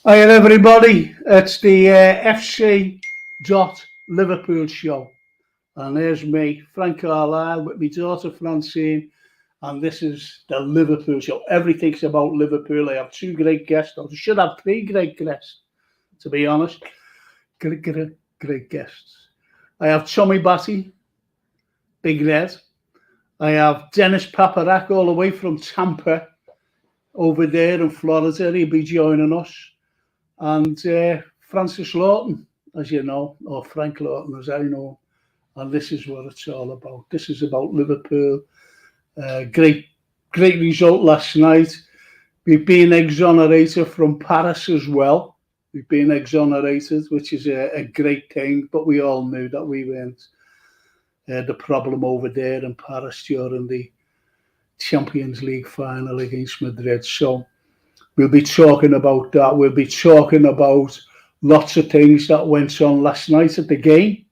Hi everybody, it's the FC Liverpool show, and there's me, Frank Carlyle, with my daughter Francine, and this is the Liverpool show. Everything's about Liverpool. I have two great guests, or I should have three great guests, to be honest. Great guests. I have Tommy Batty, Big Red. I have Dennis Paparak all the way from Tampa, over there in Florida. He'll be joining us. And Francis Lawton, as you know, or Frank Lawton, as I know. And this is what it's all about. This is about Liverpool. Great result last night. We've been exonerated from Paris as well. We've been exonerated, which is a great thing. But we all knew that we weren't the problem over there in Paris during the Champions League final against Madrid. So we'll be talking about that. We'll be talking about lots of things that went on last night at the game.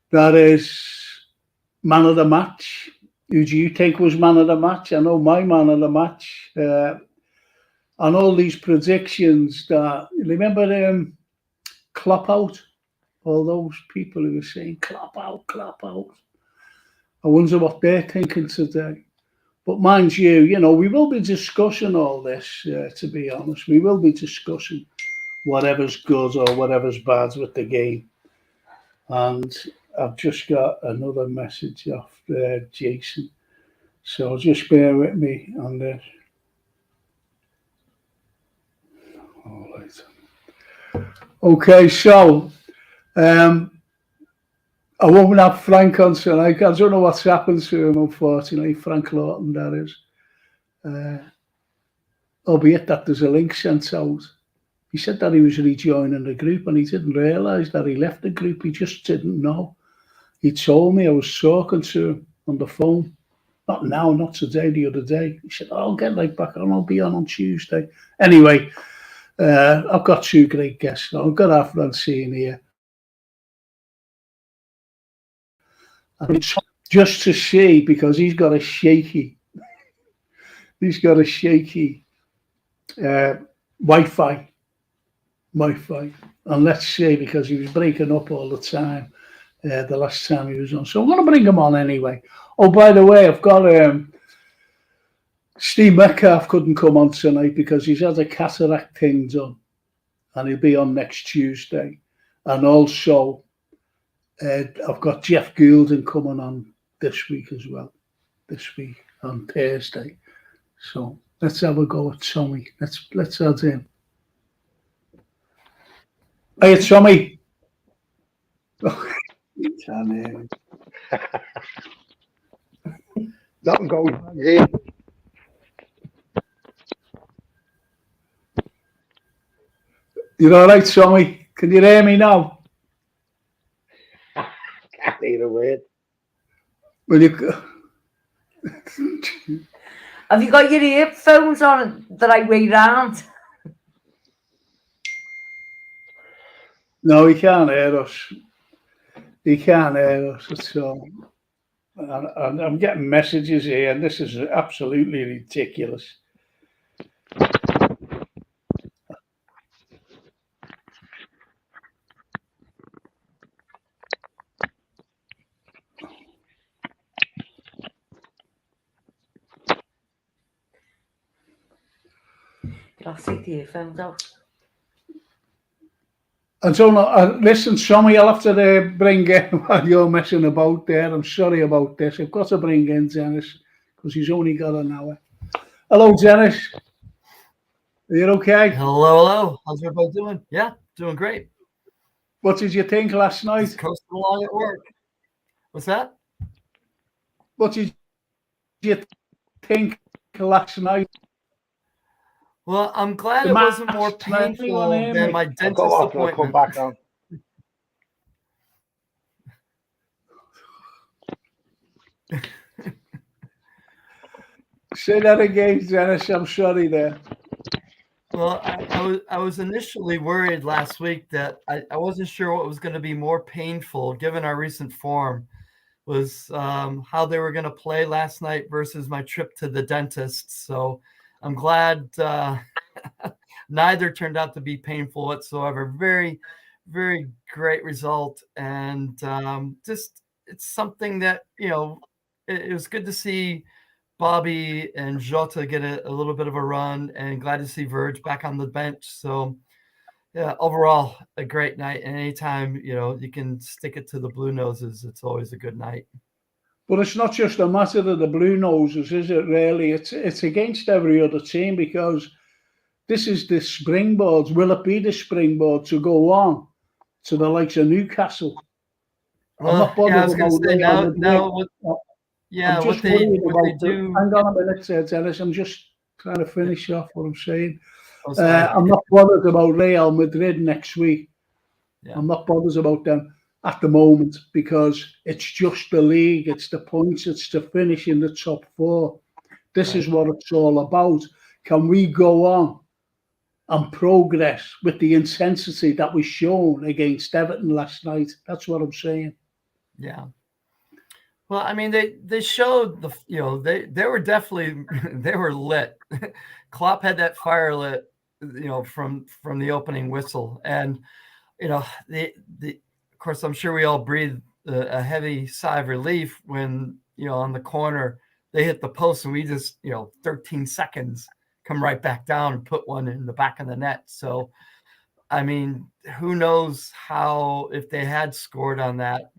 That is man of the match. Who do you think was man of the match? I know my man of the match. And all these predictions that, remember Klopp out? All those people who were saying Klopp out, Klopp out. I wonder what they're thinking today. But mind you, we will be discussing all this, to be honest. We will be discussing whatever's good or whatever's bad with the game. And I've just got another message off Jason. So just bear with me on this. All right. Okay, so I won't have Frank on tonight. I don't know what's happened to him, unfortunately. Frank Lawton, that is. Albeit that there's a link sent out. He said that he was rejoining the group and he didn't realise that he left the group. He just didn't know. He told me, I was talking to him on the phone. Not now, not today, the other day. He said, I'll get right back on. I'll be on Tuesday. Anyway, I've got two great guests. I've got our Francine here. Just to see, because he's got a shaky Wi-Fi. And let's see, because he was breaking up all the time the last time he was on. So I'm going to bring him on anyway. Oh, by the way, I've got Steve Metcalf couldn't come on tonight because he's had a cataract thing done, and he'll be on next Tuesday. And also, I've got Jeff Goulden coming on this week as well. This week on Thursday. So let's have a go at Tommy. Let's add him. Hey, Tommy. You can't hear me. Nothing goes on here. You're all right, Tommy? Can you hear me now? Can't hear a word. Will you? Have you got your earphones on the right way round? No, he can't hear us. He can't hear us at all. And I'm getting messages here, and this is absolutely ridiculous. I'll take the earphones out. I don't know. Listen, Tommy, I'll have to bring in while you're messing about there. I'm sorry about this. I've got to bring in Dennis because he's only got an hour. Hello, Dennis. Are you okay? Hello. How's everybody doing? Yeah, doing great. What did you think last night? Just coasting along at work. What's that? What did you think last night? Well, I'm glad it wasn't more painful than my dentist appointment. I'll come back on. Say that again, Dennis. I'm sorry there. Well, I was initially worried last week that I wasn't sure what was going to be more painful, given our recent form, was how they were going to play last night versus my trip to the dentist. So I'm glad Neither turned out to be painful whatsoever. Very, very great result. And just it's something that, it was good to see Bobby and Jota get a little bit of a run, and glad to see Verge back on the bench. So, yeah, overall, a great night. And anytime, you can stick it to the Blue Noses, it's always a good night. But it's not just a matter of the Blue Noses, is it really? It's against every other team, because this is the Springboards. Will it be the Springboard to go on to the likes of Newcastle? I'm not bothered I was going to say now what I'm just what they do. Hang on a minute, Dennis. I'm just trying to finish off what I'm saying. Oh, sorry. I'm not bothered about Real Madrid next week. Yeah. I'm not bothered about them at the moment, because it's just the league, it's the points, it's to finish in the top 4. This is what it's all about. Can we go on and progress with the intensity that was shown against Everton last night? That's what I'm saying. Yeah. Well, I mean, they showed they were definitely they were lit. Klopp had that fire lit, from the opening whistle, and of course, I'm sure we all breathed a heavy sigh of relief when, on the corner, they hit the post and we just, 13 seconds come right back down and put one in the back of the net. So, I mean, who knows how, if they had scored on that,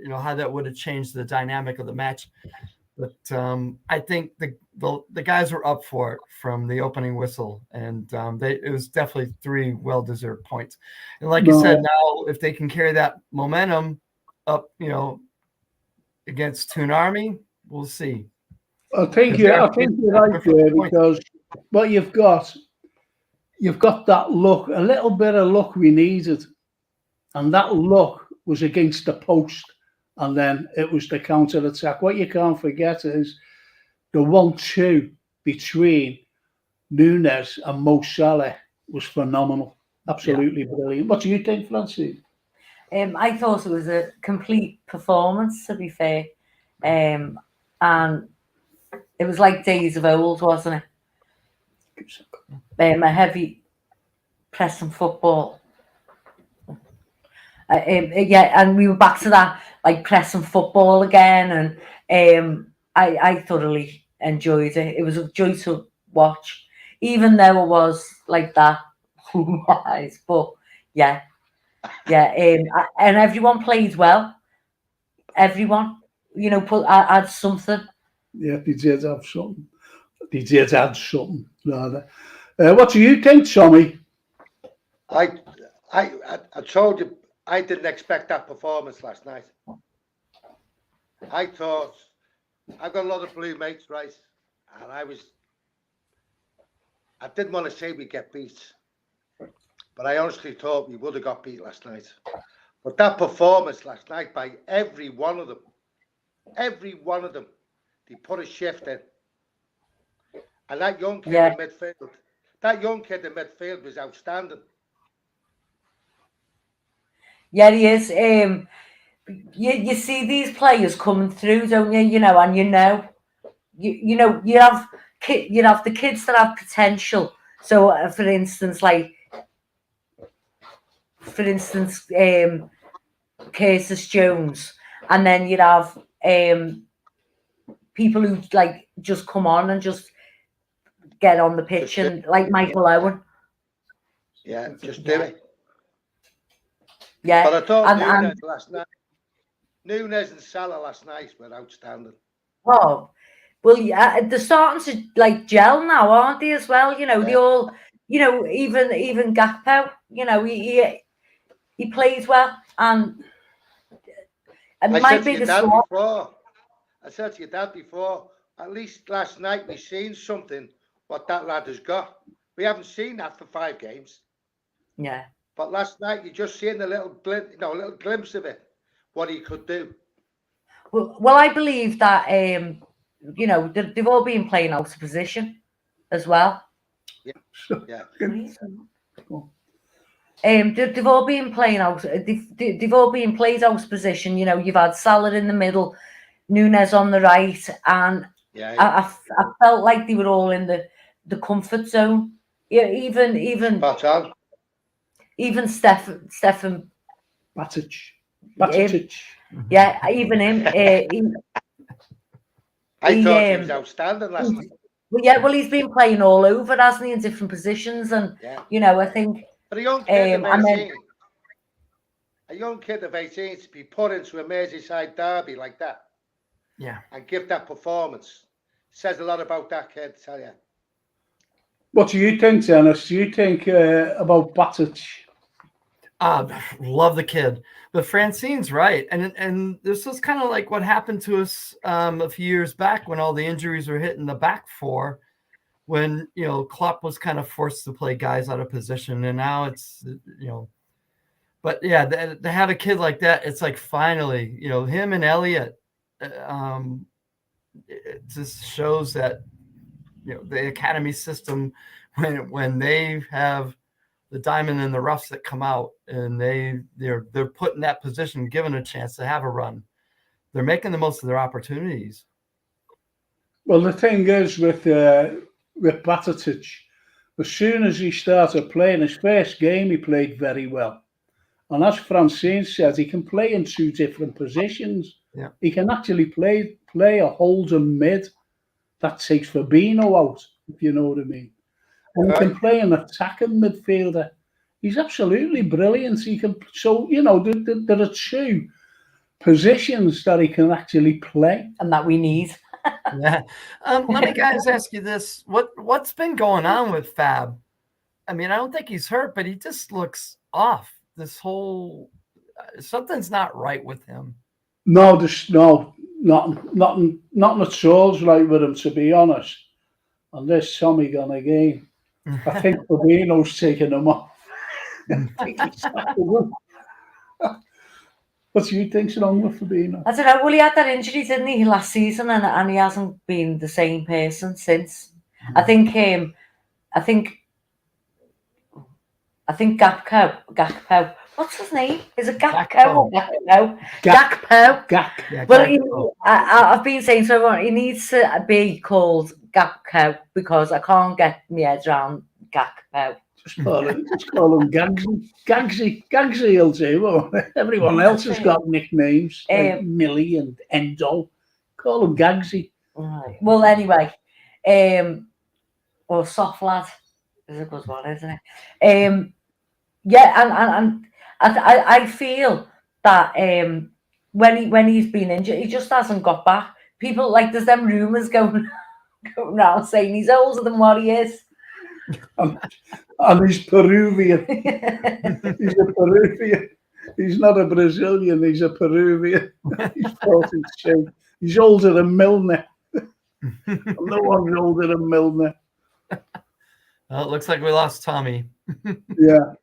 how that would have changed the dynamic of the match. But I think the guys were up for it from the opening whistle, and it was definitely 3 well-deserved points. And like you said, now if they can carry that momentum up, against Toon Army, we'll see. I think you're right there, because what you've got that luck, a little bit of luck we needed, and that luck was against the post. And then it was the counter-attack. What you can't forget is the 1-2 between Nunes and Mo Salah was phenomenal. Absolutely brilliant. What do you think, Francie? I thought it was a complete performance, to be fair. And it was like days of old, wasn't it? A heavy pressing football. And we were back to that, like, pressing football again, and I thoroughly enjoyed it. It was a joy to watch, even though it was like that. But and everyone played well. Everyone, had something. Yeah, they did have something. They did add something, rather. What do you think, Tommy? I told you, I didn't expect that performance last night. I thought, I've got a lot of blue mates, right? And I didn't want to say we get beat, but I honestly thought we would have got beat last night. But that performance last night by every one of them, they put a shift in. And that young kid in midfield, was outstanding. Yeah, he is. You see these players coming through, don't you? You have the kids that have potential. So, for instance, Curtis Jones, and then you'd have people who just come on and just get on the pitch, and like Michael Owen. Yeah, just do it. Yeah, but I thought Nunes and Salah last night were outstanding. Oh, well, yeah, they're starting to gel now, aren't they? As well, they all, even Gakpo, he plays well, and I said to your dad before. At least last night we seen something what that lad has got. We haven't seen that for 5 games. Yeah. But last night you just seen a little glimpse of it, what he could do. Well, I believe that they've all been playing out of position as well. Yeah. They've all been playing out. They've all been played out of position. You've had Salah in the middle, Nunes on the right, and I felt like they were all in the comfort zone. Yeah, even Spot on. Stefan, Batic. yeah, even him. I He, thought he was outstanding last night. well, he's been playing all over, hasn't he, in different positions, and Yeah. you know, I think. But a young kid of and 18, then, a young kid of 18 to be put into a Merseyside derby like that, Yeah. and give that performance says a lot about that kid, tell you. What do you think, Dennis? Do you think about Batic? Love the kid, but Francine's right, and this was kind of like what happened to us a few years back when all the injuries were hitting the back four, when Klopp was kind of forced to play guys out of position, and now it's but yeah, to have a kid like that, it's like finally him and Elliot, it just shows that the academy system, when they have the diamond in the roughs that come out and they're put in that position, given a chance to have a run, they're making the most of their opportunities. Well, the thing is with Batic, as soon as he started playing his first game, he played very well. And as Francine says, he can play in two different positions. Yeah. He can actually play a holding mid that takes Fabinho out, if you know what I mean. And he can play an attacking midfielder. He's absolutely brilliant. He can, so there are two positions that he can actually play, and that we need. Yeah. Let me guys ask you this: what's been going on with Fab? I mean, I don't think he's hurt, but he just looks off. This whole something's not right with him. No, nothing at all's right with him, to be honest. And there's Tommy gone again. I think Fabinho's taking him off. What do you think's wrong with Fabinho? I don't know. Well, he had that injury, didn't he, last season, and he hasn't been the same person since. I think Gakpo. What's his name? Is it Gakpo or Gakpo? Gakpo. Well, I've been saying so he needs to be called Gakpo because I can't get my head around Gakpo. Just call him Gagsy. Gagsy will do. Everyone else has got nicknames like Millie and Endo. Call him Gagsy. Right. Well, anyway, or Soft Lad is a good one, isn't it? Yeah, and I feel that when he's been injured, he just hasn't got back. People there's them rumours going around saying he's older than what he is. And he's Peruvian. He's a Peruvian. He's not a Brazilian. He's a Peruvian. He's 42. He's older than Milner. No one's older than Milner. Well, it looks like we lost Tommy. Yeah.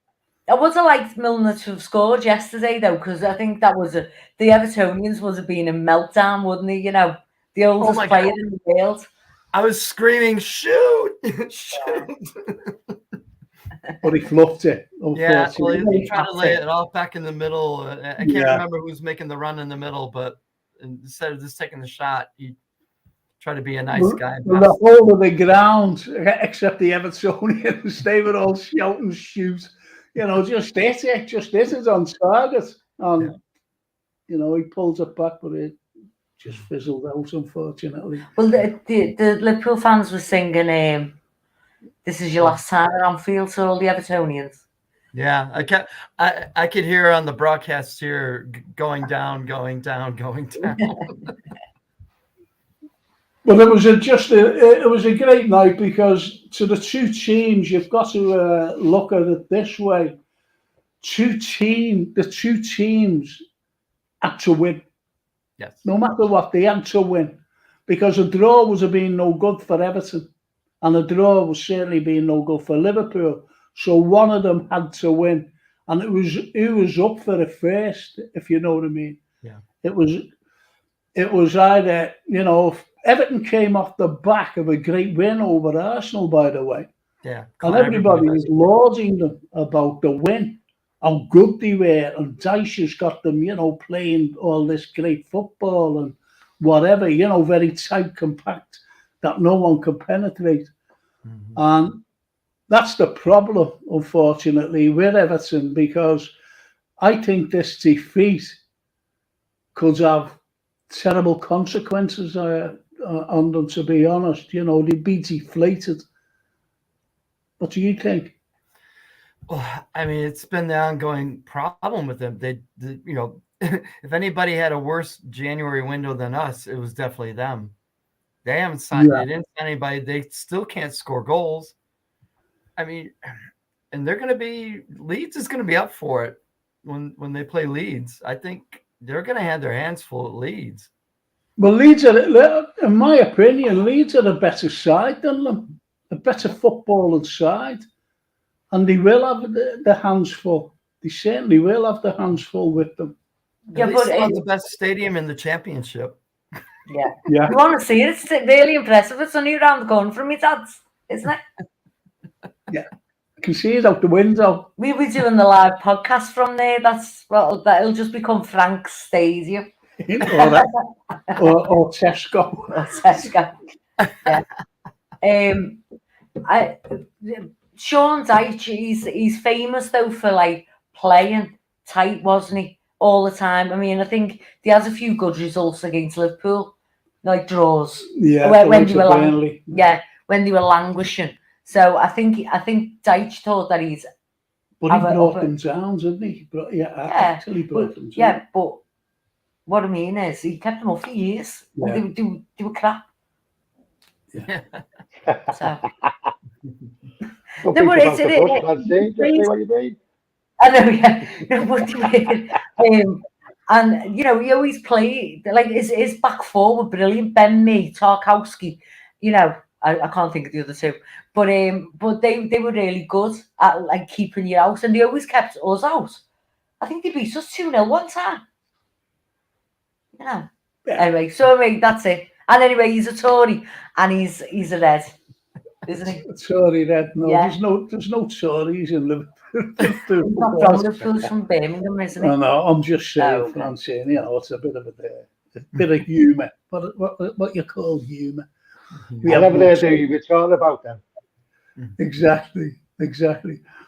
I would have liked Milner to have scored yesterday, though, because I think that was the Evertonians would have been a meltdown, wouldn't he? The oldest player in the world. I was screaming, shoot! Shoot! But he fluffed it. Yeah, well, he tried to lay it all back in the middle. I can't remember who's making the run in the middle, but instead of just taking the shot, he tried to be a nice guy. The whole of the ground, except the Evertonians, they were all shouting, shoot. Just hit it on target. And, he pulls it back, but it just fizzled out, unfortunately. Well, the Liverpool fans were singing, this is your last time at Anfield to all the Evertonians. Yeah, I could hear on the broadcast here, going down. But it was a great night because to the two teams, you've got to look at it this way. The two teams had to win. Yes. No matter what, they had to win because a draw was being no good for Everton, and a draw was certainly being no good for Liverpool. So one of them had to win, and it was who was up for it first, if you know what I mean. Yeah. It was either Everton came off the back of a great win over Arsenal, by the way. Yeah. And everybody was lauding them about the win, how good they were, and Dyche's got them, playing all this great football and whatever, very tight, compact, that no one can penetrate. Mm-hmm. And that's the problem, unfortunately, with Everton, because I think this defeat could have terrible consequences on them, to be honest. You know, they'd be deflated. What do you think? Well, I mean, it's been the ongoing problem with them. You know, if anybody had a worse January window than us, it was definitely them. They haven't signed. Yeah. They didn't sign anybody. They still can't score goals. I mean, and they're going to be Leeds is going to be up for it when they play Leeds. I think they're going to have their hands full at Leeds. Well, Leeds are, in my opinion, Leeds are a better side than them, a better footballing side, and they will have the hands full. They certainly will have the hands full with them. Yeah, they still have the best stadium in the championship. Yeah. Yeah. You want to see it? It's really impressive. It's only around the corner from me, dad's, isn't it? Yeah. I can see it out the window. We'll be doing the live podcast from there. That'll just become Frank's Stadium. or Tesco. Or Tesco. Yeah. Sean Dyche, he's famous though for like playing tight, wasn't he? All the time. I mean, I think he has a few good results against Liverpool, like draws. Yeah, when they were languishing. So I think Dyche thought that he's. But he brought them down, didn't he? Actually brought them down. Yeah, but what I mean is he kept them up for years. Yeah. They were crap. Yeah. So. What do you mean? I know, yeah. And you know, he always played like his back four were brilliant. Ben Mee, Tarkowski, you know, I can't think of the other two, but they were really good at like keeping you out, and they always kept us out. I think they beat us 2-0 one time. You know. Yeah. Anyway, so that's it. And anyway, he's a Tory and he's a Red, isn't he? A Tory Red? No, yeah. there's no Tories in Liverpool. Liverpool's from Birmingham, isn't it? No, I'm just saying, Francine. You know, it's a bit of humour. What you call humour? I never heard you were talking about them. Exactly.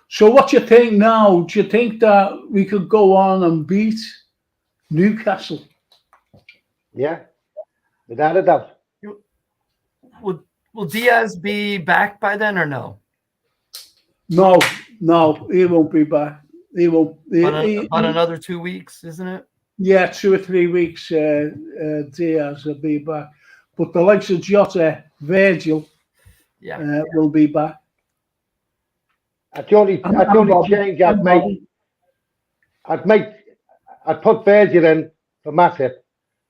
So, what do you think now? Do you think that we could go on and beat Newcastle? Yeah, without a doubt. Will Diaz be back by then or no? No, he won't be back. He won't. About another 2 weeks, isn't it? Yeah, 2 or 3 weeks. Diaz will be back, but the likes of Jota, Virgil, will be back. The only change I'd put Virgil in for Matip,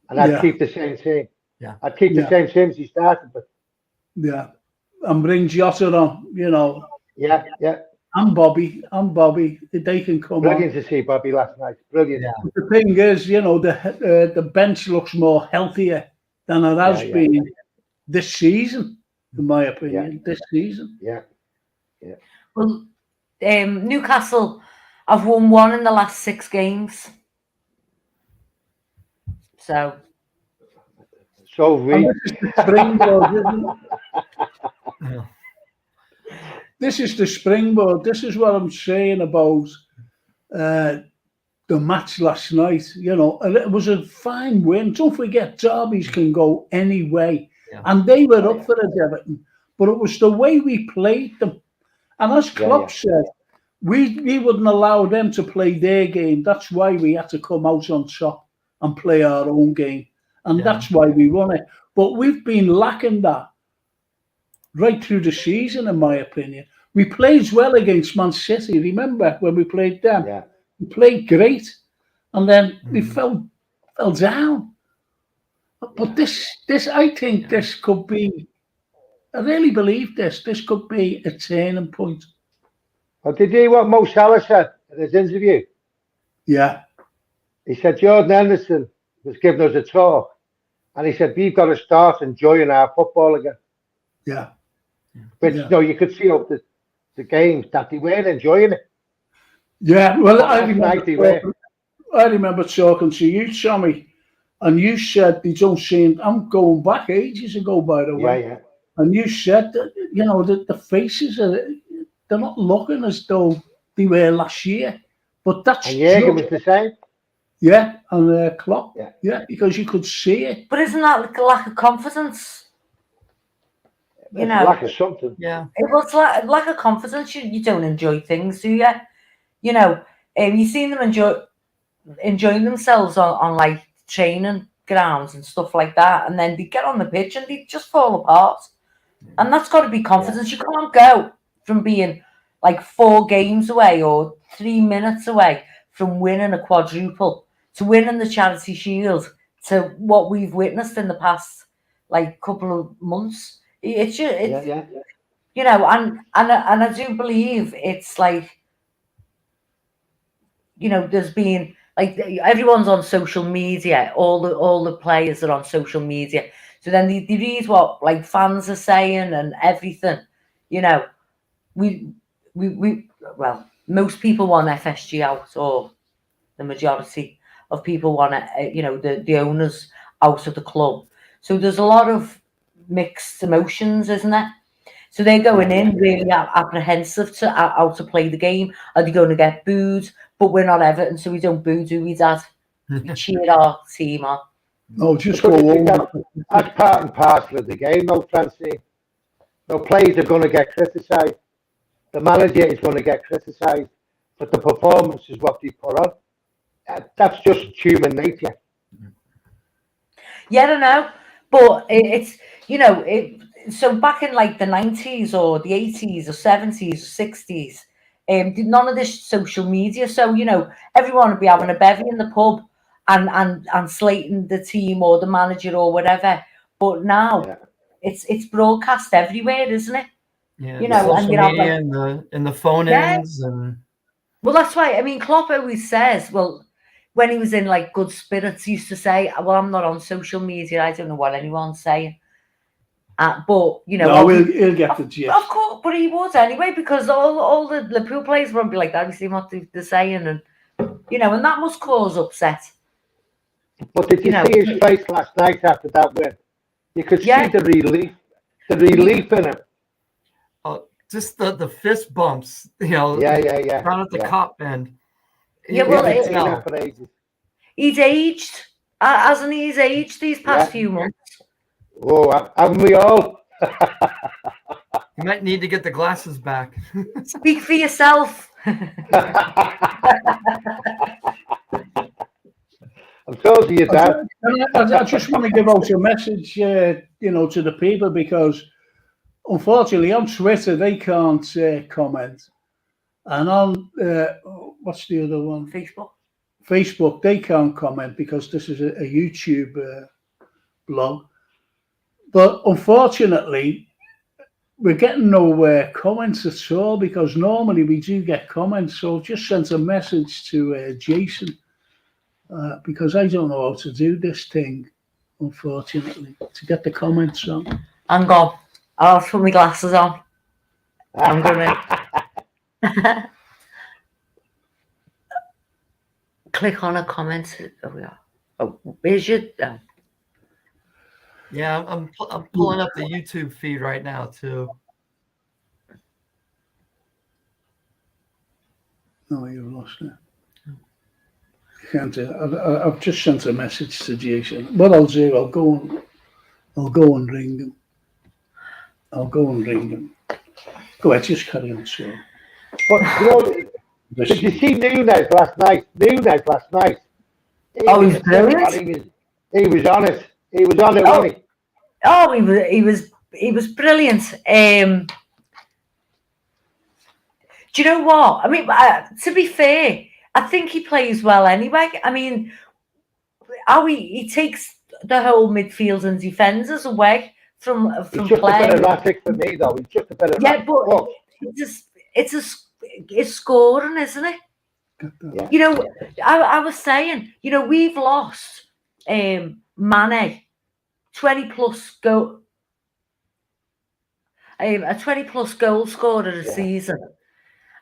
and I'd keep the same team. Yeah, I'd keep the same team as he started with. Yeah, and bring Jota on. You know. Yeah. And Bobby, they can come Brilliant to see Bobby last night. Brilliant. Yeah. The thing is, you know, the bench looks more healthier than it has been this season, in my opinion. This season. Yeah. Well, Newcastle have won 1 in the last 6 games. So we. This is the springboard. This is what I'm saying about the match last night. You know, and it was a fine win. Don't forget, derbies can go any way. Yeah. And they were up for it, Everton. But it was the way we played them. And as Klopp said, we wouldn't allow them to play their game. That's why we had to come out on top and play our own game. And that's why we won it. But we've been lacking that right through the season, in my opinion. We played well against Man City. Remember when we played them? Yeah. We played great, and then we fell down. But this, I think this could be. I really believe this. This could be a turning point. Well, did you hear what Mo Salah said in his interview? Yeah. He said Jordan Henderson was giving us a talk, and he said we've got to start enjoying our football again. Yeah. But you know, you could see up the games that they weren't enjoying it. Yeah, well, I remember talking to you, Sammy, and you said they don't seem. I'm going back ages ago, by the way. Yeah. And you said that, you know, that the faces are they're not looking as though they were last year. But that's And Jürgen was the same. yeah, and Klopp, Yeah. yeah, because you could see it. But isn't that like a lack of confidence? You It's know, lack of something. Yeah. it was like lack of confidence. You don't enjoy things, do you? You know, you've seen them enjoying themselves on like training grounds and stuff like that, and then they get on the pitch and they just fall apart. And that's got to be confidence. You can't go from being like 4 games away or 3 minutes away from winning a quadruple to winning the Charity Shield to what we've witnessed in the past like couple of months. It's just, Yeah. you know, and I do believe it's like, you know, there's been like everyone's on social media, all the players are on social media, so then they read what like fans are saying and everything. You know, we well, most people want FSG out, or the majority of people want you know, the owners out of the club. So there's a lot of mixed emotions, isn't there? So they're going in really apprehensive to how to play the game. Are they going to get booed? But we're not Everton, so we don't boo, do we, Dad? We cheer our team on. No, just But go you think over. that's part and parcel of the game, though, Francine. No, players are going to get criticised. The manager is going to get criticised, but the performance is what they put on. That's just human nature. Yeah, I know, but it's, you know, so back in like the 90s or the 80s or 70s or 60s, none of this social media. So, you know, everyone would be having a bevy in the pub and slating the team or the manager or whatever. But now it's broadcast everywhere, isn't it? Yeah. You know, and social you know, media like, and the phone yeah. ins and Well, that's why. I mean, Klopp always says, well, when he was in like good spirits, he used to say, well, I'm not on social media. I don't know what anyone's saying. But, you know, No, he'll get the gist. of course, but he would anyway, because all the Liverpool players won't be like that. We see what they're saying, and, you know, and that must cause upset. But did you see his face last night after that win? You could see the relief in him. just the fist bumps, you know. Yeah. Down at the cop end. Yeah, well, he's aged. Hasn't he? He's aged these past few months. Oh, haven't we all? You might need to get the glasses back. Speak for yourself. I'm told you that. I just want to give out a message, you know, to the people, because unfortunately on Twitter they can't comment, and on what's the other one? Facebook they can't comment because this is a YouTube blog. But unfortunately, we're getting no comments at all, because normally we do get comments. So I've just sent a message to Jason. Because I don't know how to do this thing, unfortunately, to get the comments on. Hang on. I'll put my glasses on. I'm going to click on a comment. Oh, we are. Oh, where's your... Yeah, I'm pulling up the YouTube feed right now, too. No, you've lost it. Can't do. I've just sent a message to Jason. What I'll do, I'll go and ring him. Go ahead, just carry on, sir. But you know, did you see Nunes last night? He was brilliant. He was on it. He was on it, wasn't he? Oh, he was brilliant. Do you know what? I mean, to be fair, I think he plays well anyway. I mean, he takes the whole midfield and defenders away from He's just playing. a bit erratic for me, though. He's just a bit erratic. But it's scoring, isn't it? Yeah. You know, I was saying, you know, we've lost Mane, 20+ goal, a 20+ goal scorer a season,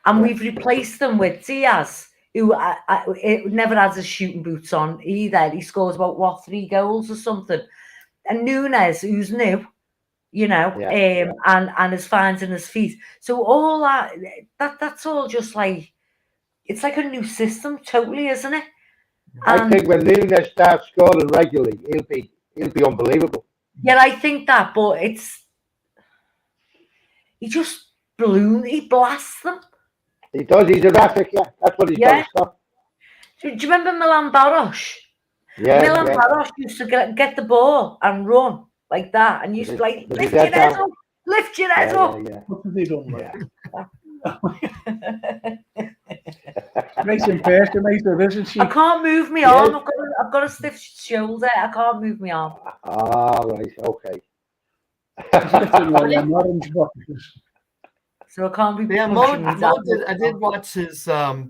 and we've replaced them with Diaz, who never has his shooting boots on either. He scores about 3 goals or something, and Nunes, who's new, you know, and his finding his feet. So all that's all just like, it's like a new system, totally, isn't it? I think when Nunes starts scoring regularly, he'll be unbelievable. Yeah, I think that, but he just he blasts them. He does. He's erratic. Yeah, that's what he's got to stop. Do you remember Milan Baros? Yeah, Milan Baros used to get the ball and run like that, and used to like lift your head up, lift your head up. What have they done with Makes impersonator, isn't she? I can't move my arm. I've got a stiff shoulder. I can't move my arm. Right, okay. Orange boxes. So I can't be. Yeah, I did watch his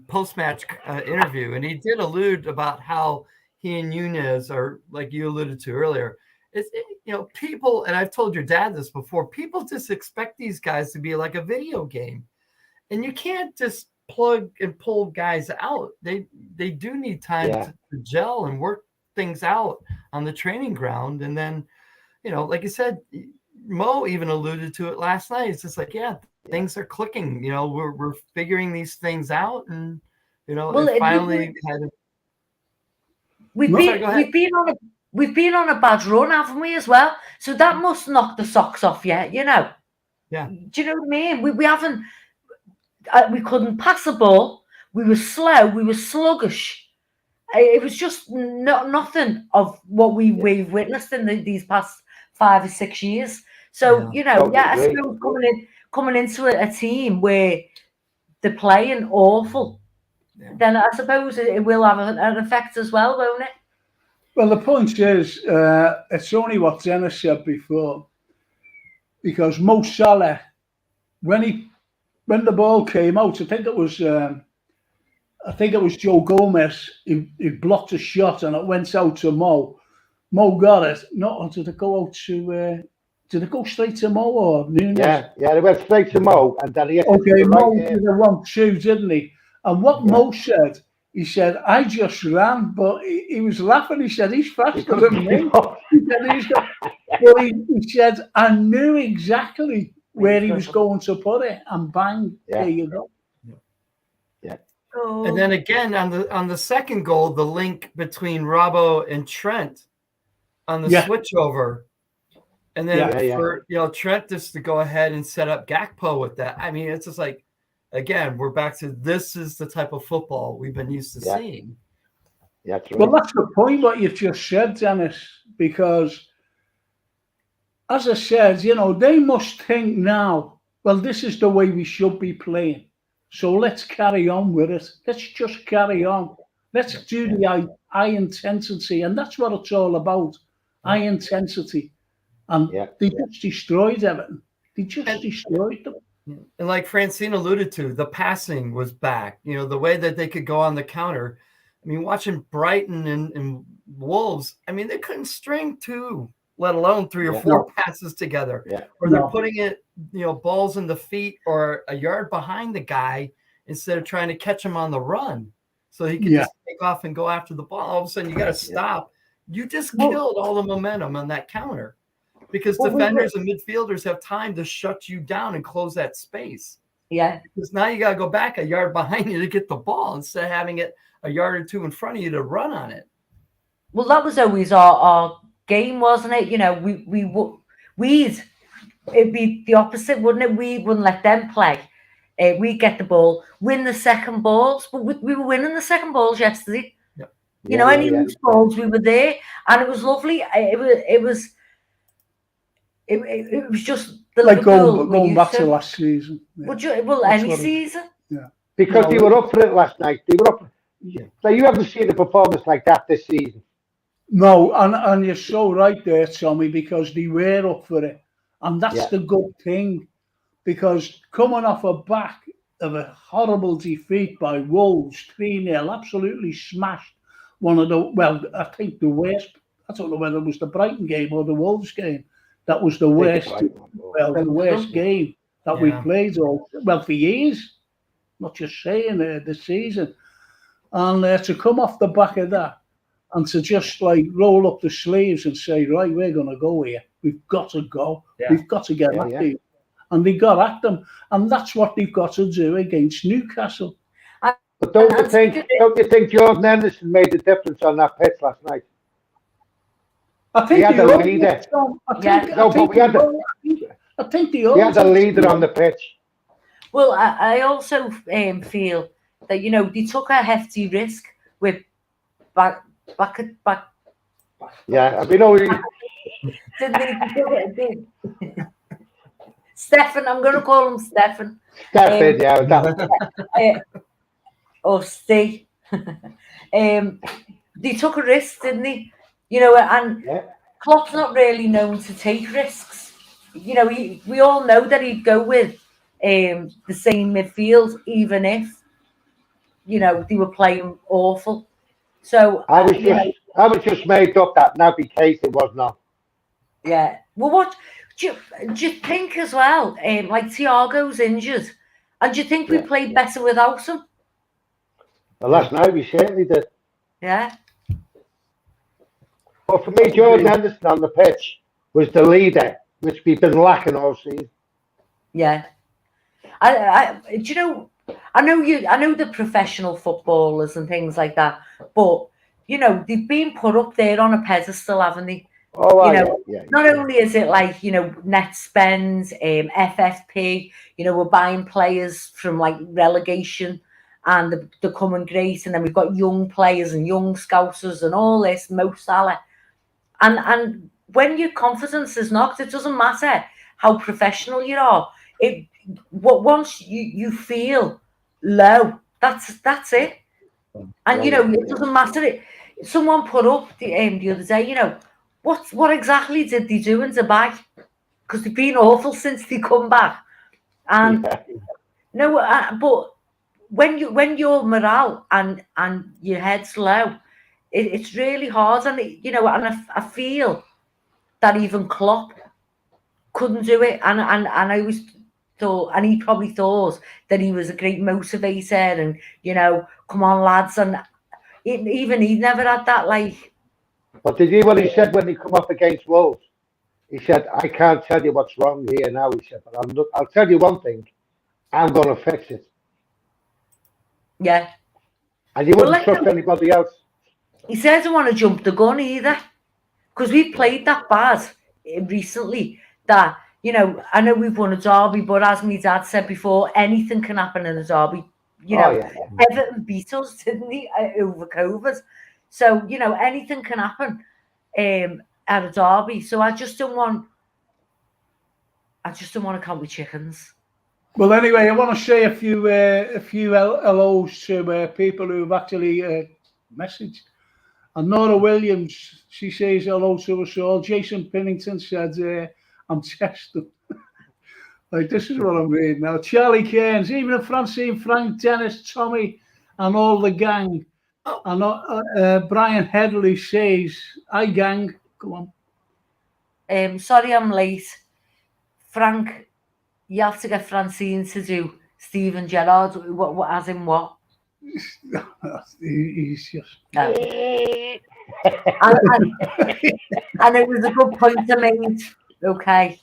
post-match interview, and he did allude about how he and Nunes are, like you alluded to earlier. People, and I've told your dad this before, people just expect these guys to be like a video game, and you can't just plug and pull guys out. They do need time to gel and work things out on the training ground, and then, like you said, Mo even alluded to it last night. It's just like, things are clicking. We're figuring these things out, and it finally had. We've been on a bad run, haven't we, as well? So that must knock the socks off you, Yeah. Do you know what I mean? We haven't. We couldn't pass the ball. We were slow. We were sluggish. It was just nothing of what we've witnessed in these past 5 or 6 years. So I suppose coming into a team where they're playing awful, then I suppose it will have an effect as well, won't it? Well, the point is, it's only what Dennis said before, because Mo Salah, when the ball came out, I think it was Joe Gomez. He blocked a shot and it went out to Mo. Mo got it. Did it go out to? Did it go straight to Mo or Nunes? Yeah, it went straight to Mo, and then he hit Mo did a 1-2, didn't he? And what Mo said, he said, I just ran, but he was laughing. He said, he's faster than me. He said, I knew exactly where he was going to put it, and bang, there you go. Yeah. And then again on the second goal, the link between Robbo and Trent on the switchover, and then for Trent just to go ahead and set up Gakpo with that. I mean, it's just like, again, we're back to, this is the type of football we've been used to seeing. Yeah, that's right. Well, that's the point what you've just said, Dennis, because as I said, they must think now, well, this is the way we should be playing. So let's carry on with it. Let's just carry on. Let's do the high intensity. And that's what it's all about, high intensity. And they just destroyed everything. They just destroyed them. And like Francine alluded to, the passing was back. The way that they could go on the counter. I mean, watching Brighton and Wolves, I mean, they couldn't string two, let alone 3 or 4 passes together. Or they're putting it, balls in the feet or a yard behind the guy instead of trying to catch him on the run. So he can just take off and go after the ball. All of a sudden, you got to stop. You just killed all the momentum on that counter. Because defenders and midfielders have time to shut you down and close that space. Yeah. Because now you got to go back a yard behind you to get the ball instead of having it a yard or 2 in front of you to run on it. Well, that was always our game, wasn't it? It'd be the opposite, wouldn't it? We wouldn't let them play. We'd get the ball, win the second balls. But we were winning the second balls yesterday. Yep. Any loose balls, we were there. And it was lovely. It was just the like going back to last season. Any season. Yeah. Because they were up for it last night. They were up. So you haven't seen a performance like that this season. No, and you're so right there, Tommy, because they were up for it. And that's the good thing. Because coming off a back of a horrible defeat by Wolves, 3-0, absolutely smashed one of I think the worst. I don't know whether it was the Brighton game or the Wolves game. That was the worst, the worst game that we played for years. Not just saying this season. And to come off the back of that and to just like roll up the sleeves and say, right, we're going to go here. We've got to go. Yeah. We've got to get at these. And they got at them. And that's what they've got to do against Newcastle. But don't you think Jordan Henderson made a difference on that pitch last night? I think he had a leader. I think he had a leader on the pitch. Well, I also feel that, you know, they took a hefty risk with back. Yeah, I mean, Stefan, I'm going to call him Stefan. Stefan, yeah. Or Steve. They took a risk, didn't they? You know, and Klopp's not really known to take risks. You know, we all know that he'd go with the same midfield, even if, you know, they were playing awful. So I was just made up that Naby Keita was not. Yeah. Well, what do you think as well? Like Thiago's injured, and do you think we played better without him? Well, last night we certainly did. Yeah. But for me, Jordan Henderson on the pitch was the leader, which we've been lacking all season. Yeah. I do you know? I know the professional footballers and things like that, but you know they've been put up there on a pedestal, haven't they? Oh, you know, not only is it like, you know, net spends, FFP, you know, we're buying players from like relegation and they're coming great, and then we've got young players and young scousers and all this, Mo Salah, and when your confidence is knocked, it doesn't matter how professional you are. Once you feel low, that's it. And you know, it doesn't matter. Someone put up the other day, you know, what exactly did they do in Dubai? Because they've been awful since they come back. And no, but when your morale and your head's low, it's really hard. And you know, and I feel that even Klopp couldn't do it. And I always thought, and he probably thought that he was a great motivator, and you know, come on lads, and even he never had that like. But did you hear what he said when he come up against Wolves? He said, "I can't tell you what's wrong here now." He said, "But I'll tell you one thing: I'm going to fix it." Yeah. And you wouldn't trust anybody else. He said, "I don't want to jump the gun either," because we played that bad recently. That, you know, I know we've won a derby, but as my dad said before, anything can happen in a derby. You know, Everton beat us, didn't they, over COVID? So, you know, anything can happen at a derby. So I just don't want to count with chickens. Well, anyway, I want to say a few hellos to people who've actually messaged. And Nora Williams, she says hello to us all. Jason Pennington said, I'm testing. Like, this is what I'm reading now. Charlie Cairns, even Francine, Frank, Dennis, Tommy, and all the gang. And Brian Headley says, hi, gang. Go on. Sorry I'm late. Frank, you have to get Francine to do Steven Gerrard. What as in what? He's just... No. and it was a good point to make. Okay.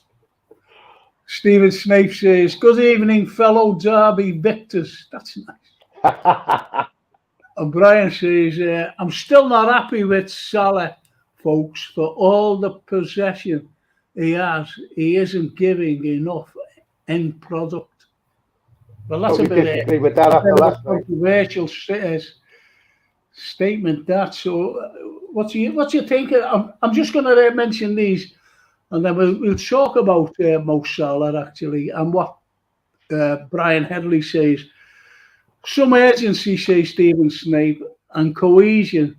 Stephen Snape says, good evening, fellow Derby victors. That's nice. And Brian says, I'm still not happy with Salah, folks, for all the possession he has. He isn't giving enough end product. Well, that's a bit with that after last controversial statement. That. So, what do you think? I'm just going to mention these, and then we'll talk about Mo Salah actually, and what Brian Headley says. Some urgency, says Stephen Snape, and cohesion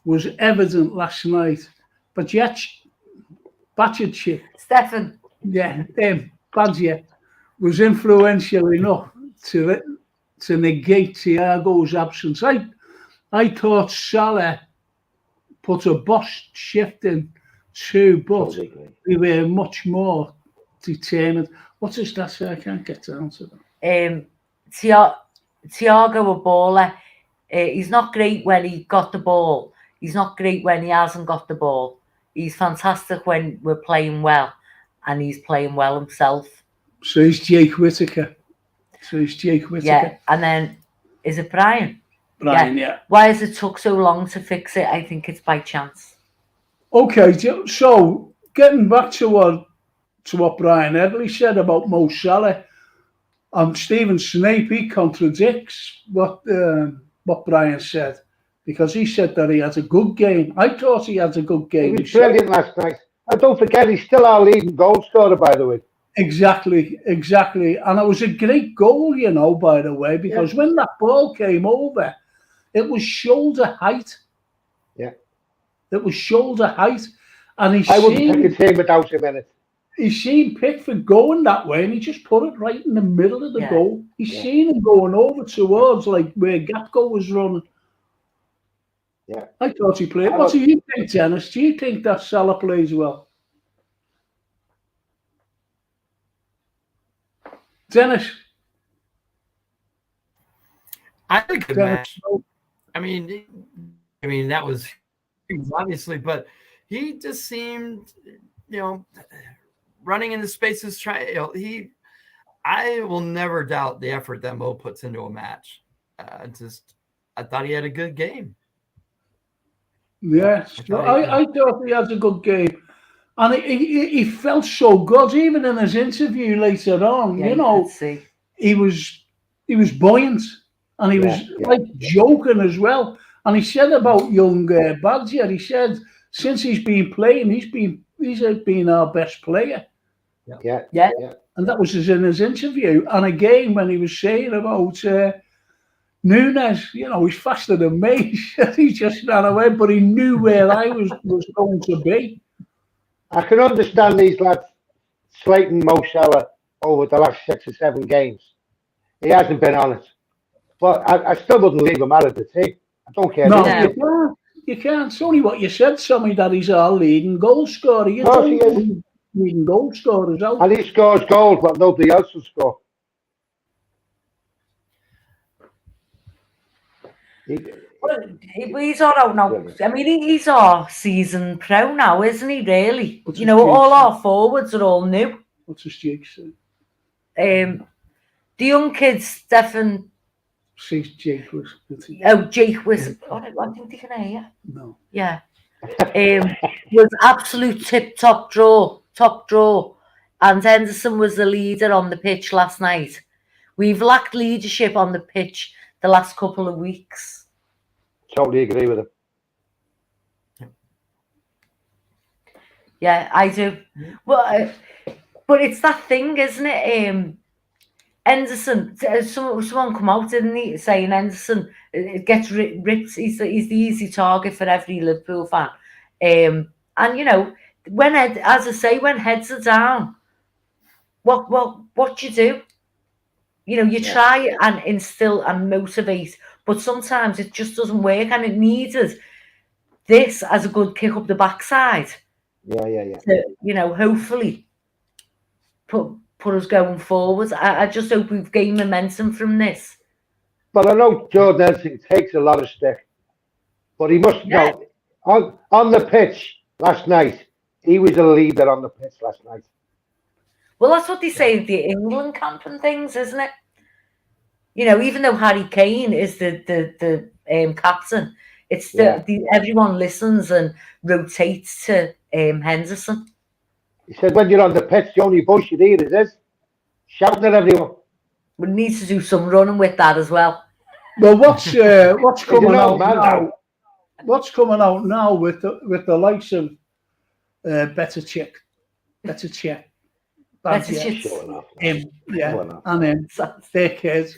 was evident last night, but yet Bajcetic, Stefan, Badger, was influential enough to negate Thiago's absence. I thought Salah put a boss shift in too, but we were much more determined. What does that say? I can't get down to that. Thiago, a baller. He's not great when he got the ball. He's not great when he hasn't got the ball. He's fantastic when we're playing well, and he's playing well himself. So he's Jake Whittaker. Yeah, and then is it Brian? Brian, yeah. Why has it took so long to fix it? I think it's by chance. Okay, so getting back to what Brian Edley said about Mo Salah, Stephen Snape, he contradicts what Brian said, because he said that he had a good game. I thought he had a good game. He was brilliant last night. And don't forget, he's still our leading goal scorer, by the way. Exactly. And it was a great goal, by the way, because when that ball came over, it was shoulder height. Yeah. It was shoulder height. And I wouldn't pick his team without him in it. He's seen Pickford going that way, and he just put it right in the middle of the goal. He's seen him going over towards like where Gakpo was running. Yeah. I thought he played. What do you think, Dennis? Do you think that Salah plays well? Dennis? I had a good match. I mean, that was obviously, but he just seemed, running into spaces. I will never doubt the effort that Mo puts into a match. I thought he had a good game. Yes, I thought he had a good game. And he felt so good, even in his interview later on. He was buoyant, and he was like joking as well. And he said about young Badger, he said since he's been playing, he's been our best player. Yeah. And that was in his interview. And again, when he was saying about Nunes, he's faster than me. He just ran away, but he knew where I was going to be. I can understand these lads slating Mo Salah over the last 6 or 7 games. He hasn't been on it. But I still wouldn't leave him out of the team. I don't care. No, you can't. It's only what you said, Sammy, that he's our leading goal scorer. Leading goal scorers out. And he scores goals, but nobody else will score. He's all out now. I mean, he's our season pro now, isn't he? Really? All our forwards are all new. What's his Jake say? The young kids, Stefan. Jake was. Jake was. I think they can hear you. No. Yeah. Was absolute top draw. And Henderson was the leader on the pitch last night. We've lacked leadership on the pitch the last couple of weeks. Totally agree with him. Yeah, I do. Well, but it's that thing, isn't it? Henderson, someone come out, didn't he, saying Henderson gets ripped. He's the easy target for every Liverpool fan. And when heads are down, what you do? You try and instill and motivate, but sometimes it just doesn't work, and it needed this as a good kick up the backside. Yeah. To, hopefully put us going forward. I just hope we've gained momentum from this. But I know Jordan Henderson takes a lot of stick, but he must know on the pitch last night. He was a leader on the pitch last night. Well, that's what they say at the England camp and things, isn't it? Even though Harry Kane is the captain, it's everyone listens and rotates to Henderson. He said, when you're on the pitch, the only voice you hear is this, shouting at everyone. We need to do some running with that as well. Well, what's coming out now? What's coming out now with the likes of Better Check. And then their kids,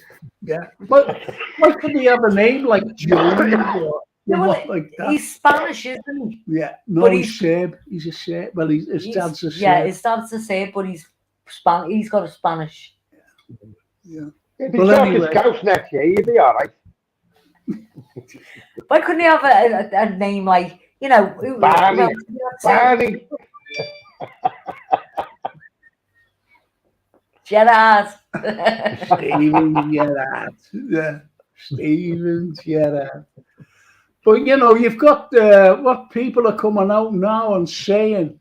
But why couldn't he have a name like Joe? Like that? He's Spanish, isn't he? Yeah, no, he's Serb. He's a Serb. Well, his dad's a Serb. Yeah, his dad's a Serb, but he's got a Spanish. Yeah. If he talks his Scouse next year, he'd be all right. Why couldn't he have a name like, Barney. Gerrard. Steven Gerrard. Yeah. Steven Gerrard. But you've got what people are coming out now and saying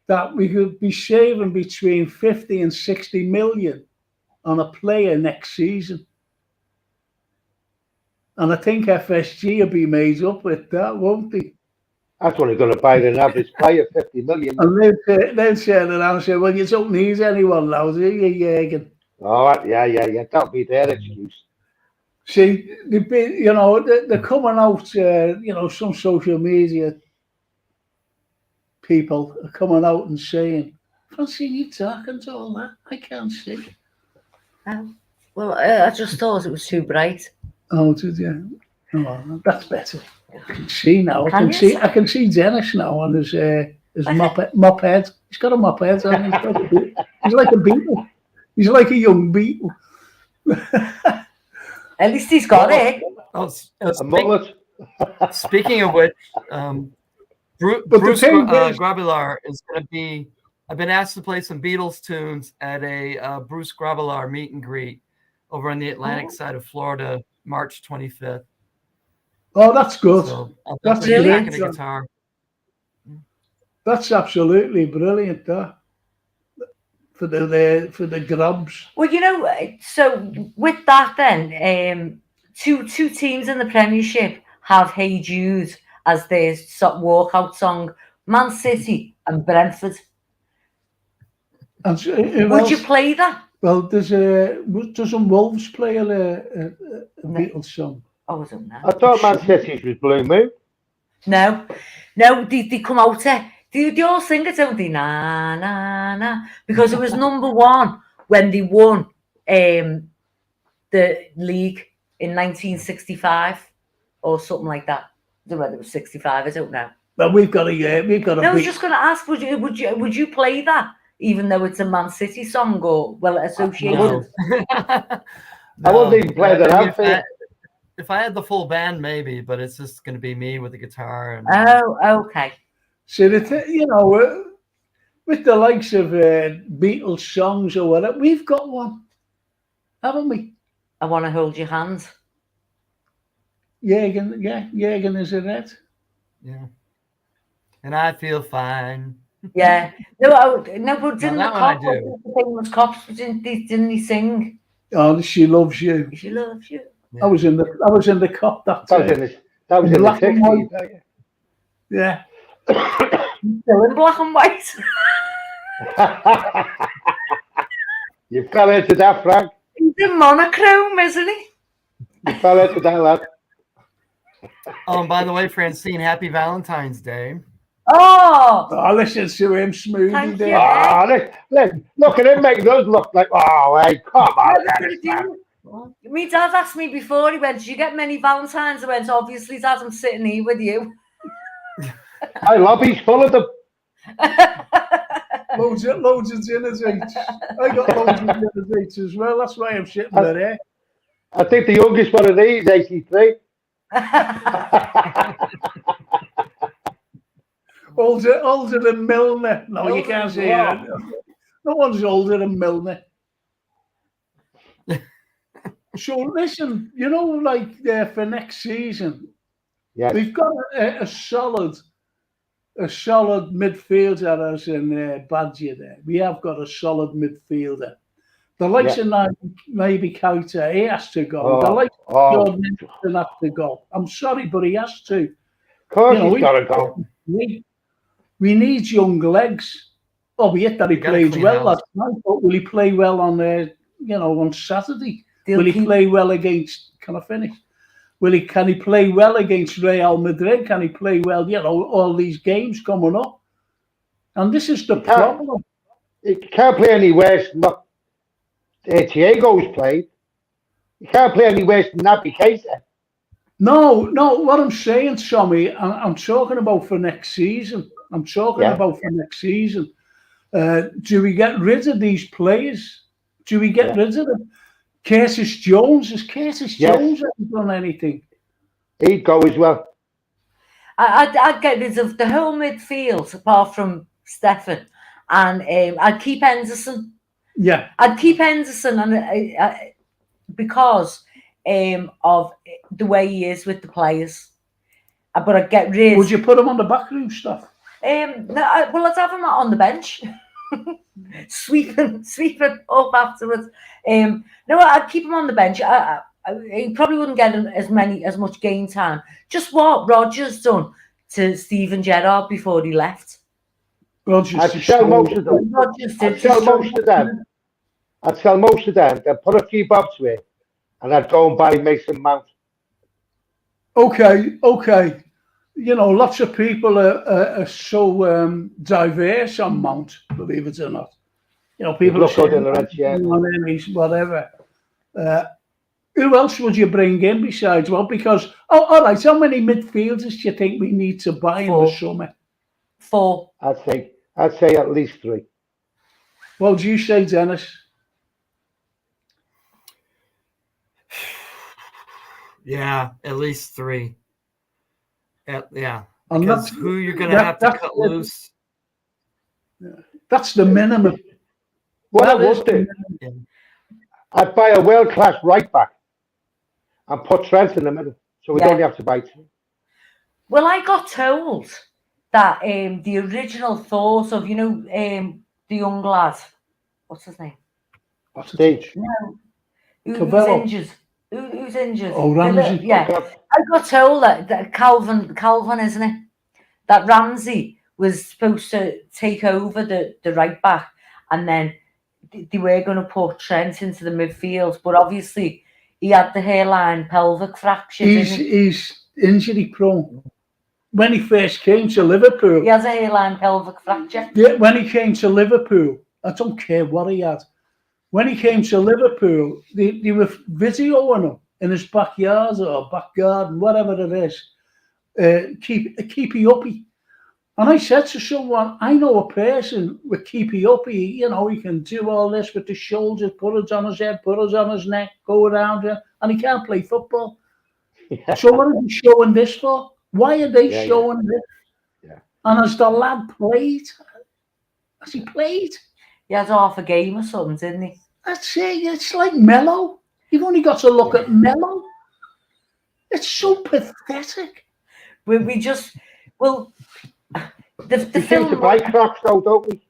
that we could be saving between 50 and 60 million on a player next season. And I think FSG will be made up with that, won't they? That's only going to buy an average player 50 million. And they'll turn around and say, well, you don't need anyone now, do you, Jürgen? Oh, yeah. That'll be their excuse. See, they're coming out, some social media people are coming out and saying, Francine, you talking to all that? I can't see. Well, I just thought it was too bright. Oh, did you? Oh, that's better. I can see now. I can see Dennis now on his mop head. He's got a mop head on. He's like a beetle. He's like a young beetle. At least he's got it. A mullet. Speaking of which, Bruce Gravelar is going to be. I've been asked to play some Beatles tunes at a Bruce Gravelar meet and greet over on the Atlantic side of Florida, March 25th. Oh, that's good. So That's brilliant. brilliant. Guitar. That's absolutely brilliant. That for the grubs. Well, so with that, then two teams in the Premiership have "Hey Jude" as their walkout song. Man City and Brentford. And Would you play that? Well, doesn't Wolves play a Beatles song? Oh, I don't know. I thought Man City's was Blue Moon. No, they come out they all sing it, don't they? Na na na, because it was number one when they won the league in 1965 or something like that. I don't know whether it was 65. I don't know. Well, we've got a. No, I was just going to ask. Would you play that, even though it's a Man City song or associated? No. I wouldn't even play that outfit. If I had the full band, maybe, but it's just going to be me with the guitar. And, oh, okay. So with the likes of Beatles songs or whatever, we've got one, haven't we? I want to hold your hands. Jürgen is in it. Yeah. And I feel fine. Yeah. No, but didn't that the one I cop, do. the famous cops, didn't he sing? Oh, She Loves You. She loves you. Yeah. I was in the cop that That was in the black and 60s. white. Yeah. Still in black and white. You fell into that, Frank. He's in monochrome, isn't he? You fell into that, lad. Oh, and by the way, Francine, happy Valentine's Day. Oh, Listen to him smoothie Thank there. you. Oh, look at him making us look like, oh, hey, come on. Dennis, man. my dad asked me before he went, did you get many Valentines? I went, obviously, Dad, I'm sitting here with you. My lobby's full of them. Loads of dinner dates. I got loads of dinner dates as well. That's why I'm sitting there. I think the youngest one of these is 83. Older than Milner. No, you can't say that. No one's older than Milner. So listen, for next season, Yes. we've got a solid midfielder as in Badger there. We have got a solid midfielder. The likes of maybe Keita, he has to go. The likes of Jordan Henderson has to go. I'm sorry, but he has to. Of course he's got to go. We need young legs. Oh, we hit that he played well last night, but will he play well on on Saturday? Will he play well against? Can I finish? Can he play well against Real Madrid? Can he play well? All these games coming up, and this is the problem. He can't play any worse than what Thiago's played. He can't play any worse than Naby Keita. No. What I'm saying, Tommy, I'm talking about for next season. Do we get rid of these players? Do we get rid of them? Curtis Jones. Has Curtis Jones ever done anything? He'd go as well. I'd get rid of the whole midfield apart from Stefan, and I'd keep Henderson. Yeah, I'd keep Henderson, and because of the way he is with the players. but I'd get rid. Would you put him on the backroom staff? No, well, let's have him on the bench, sweeping up afterwards. No, I'd keep him on the bench. He probably wouldn't get as much game time. Just what Rodgers done to Steven Gerrard before he left. Rodgers I'd sell most of them. I'd sell most of them. Then put a few bobs with, and I'd go and buy Mason Mount. Okay. You know, lots of people are so diverse on Mount, believe it or not. You know, people Look good say, in the red shirt. whatever. Who else would you bring in besides? Well, because, all right, how many midfielders do you think we need to buy in the summer? 4. I'd say at least 3. What would you say, Dennis? Yeah, at least 3. Yeah, And because who you're going to have to cut loose. That's the minimum. What I would do, I'd buy a world-class right back and put Trent in the middle, so we don't have to buy 2. Well, I got told that the original thought of, the young lad, what's his name? Stage. No, who's Cavello. injured? Who's injured? Oh, Ramsey. Yeah, I got told that Calvin, isn't it? That Ramsey was supposed to take over the right back, and then they were going to put Trent into the midfield, but obviously he had the hairline pelvic fracture. He's injury prone. When he first came to Liverpool, He has a hairline pelvic fracture. yeah, when he came to Liverpool, I don't care what he had. When he came to Liverpool, they were videoing him in his backyard or back garden, whatever it is, keepy uppy. And I said to someone, I know a person with keepy uppy, you know, he can do all this with the shoulders, put it on his head, put it on his neck, go around him, and he can't play football. Yeah. So what are they showing this for? Why are they showing this? Yeah. And has the lad played? Has he played? He had half a game or something, didn't he? That's it. It's like Mello. You've only got to look at Mello. It's so pathetic. We just, well, the We seem to film. buy cracks though, don't we?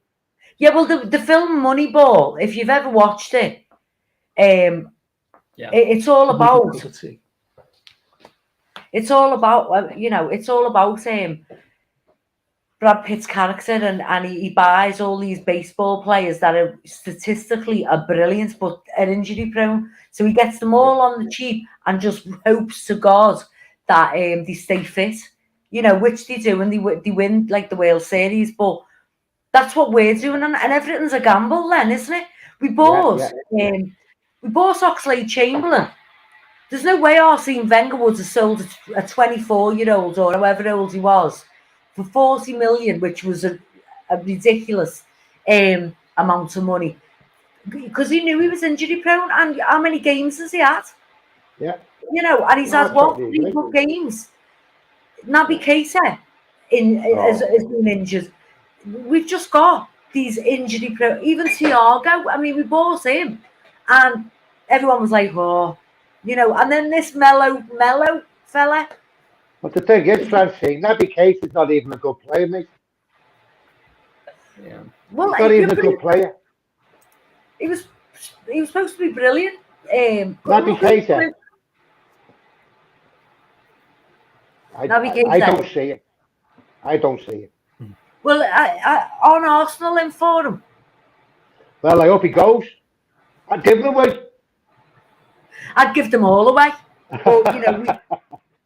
Yeah, well, the film Moneyball, if you've ever watched it, it's all about. It's all about, it's all about Brad Pitt's character, and he buys all these baseball players that are statistically brilliant but are injury prone. So he gets them all on the cheap and just hopes to God that they stay fit, which they do, and they win like the World Series. But that's what we're doing, and everything's a gamble then, isn't it? We bought Oxlade-Chamberlain. There's no way Arsene Wenger would have sold a 24-year-old or however old he was for 40 million, which was a ridiculous amount of money, because he knew he was injury prone. And how many games has he had? Yeah. And he's had 3 good games. Naby Keita has been injured. We've just got these injury prone. Even Thiago. I mean, we bought him, and everyone was like, "Oh." And then this mellow fella. But the thing is, Francine, Naby Keita is not even a good player, mate. Yeah. Well, He's not even a good player. He was supposed to be brilliant. Naby Keita. I don't see it. I don't see it. Well, on Arsenal in for him. Well, I hope he goes. I'd give him away. I'd give them all away. But,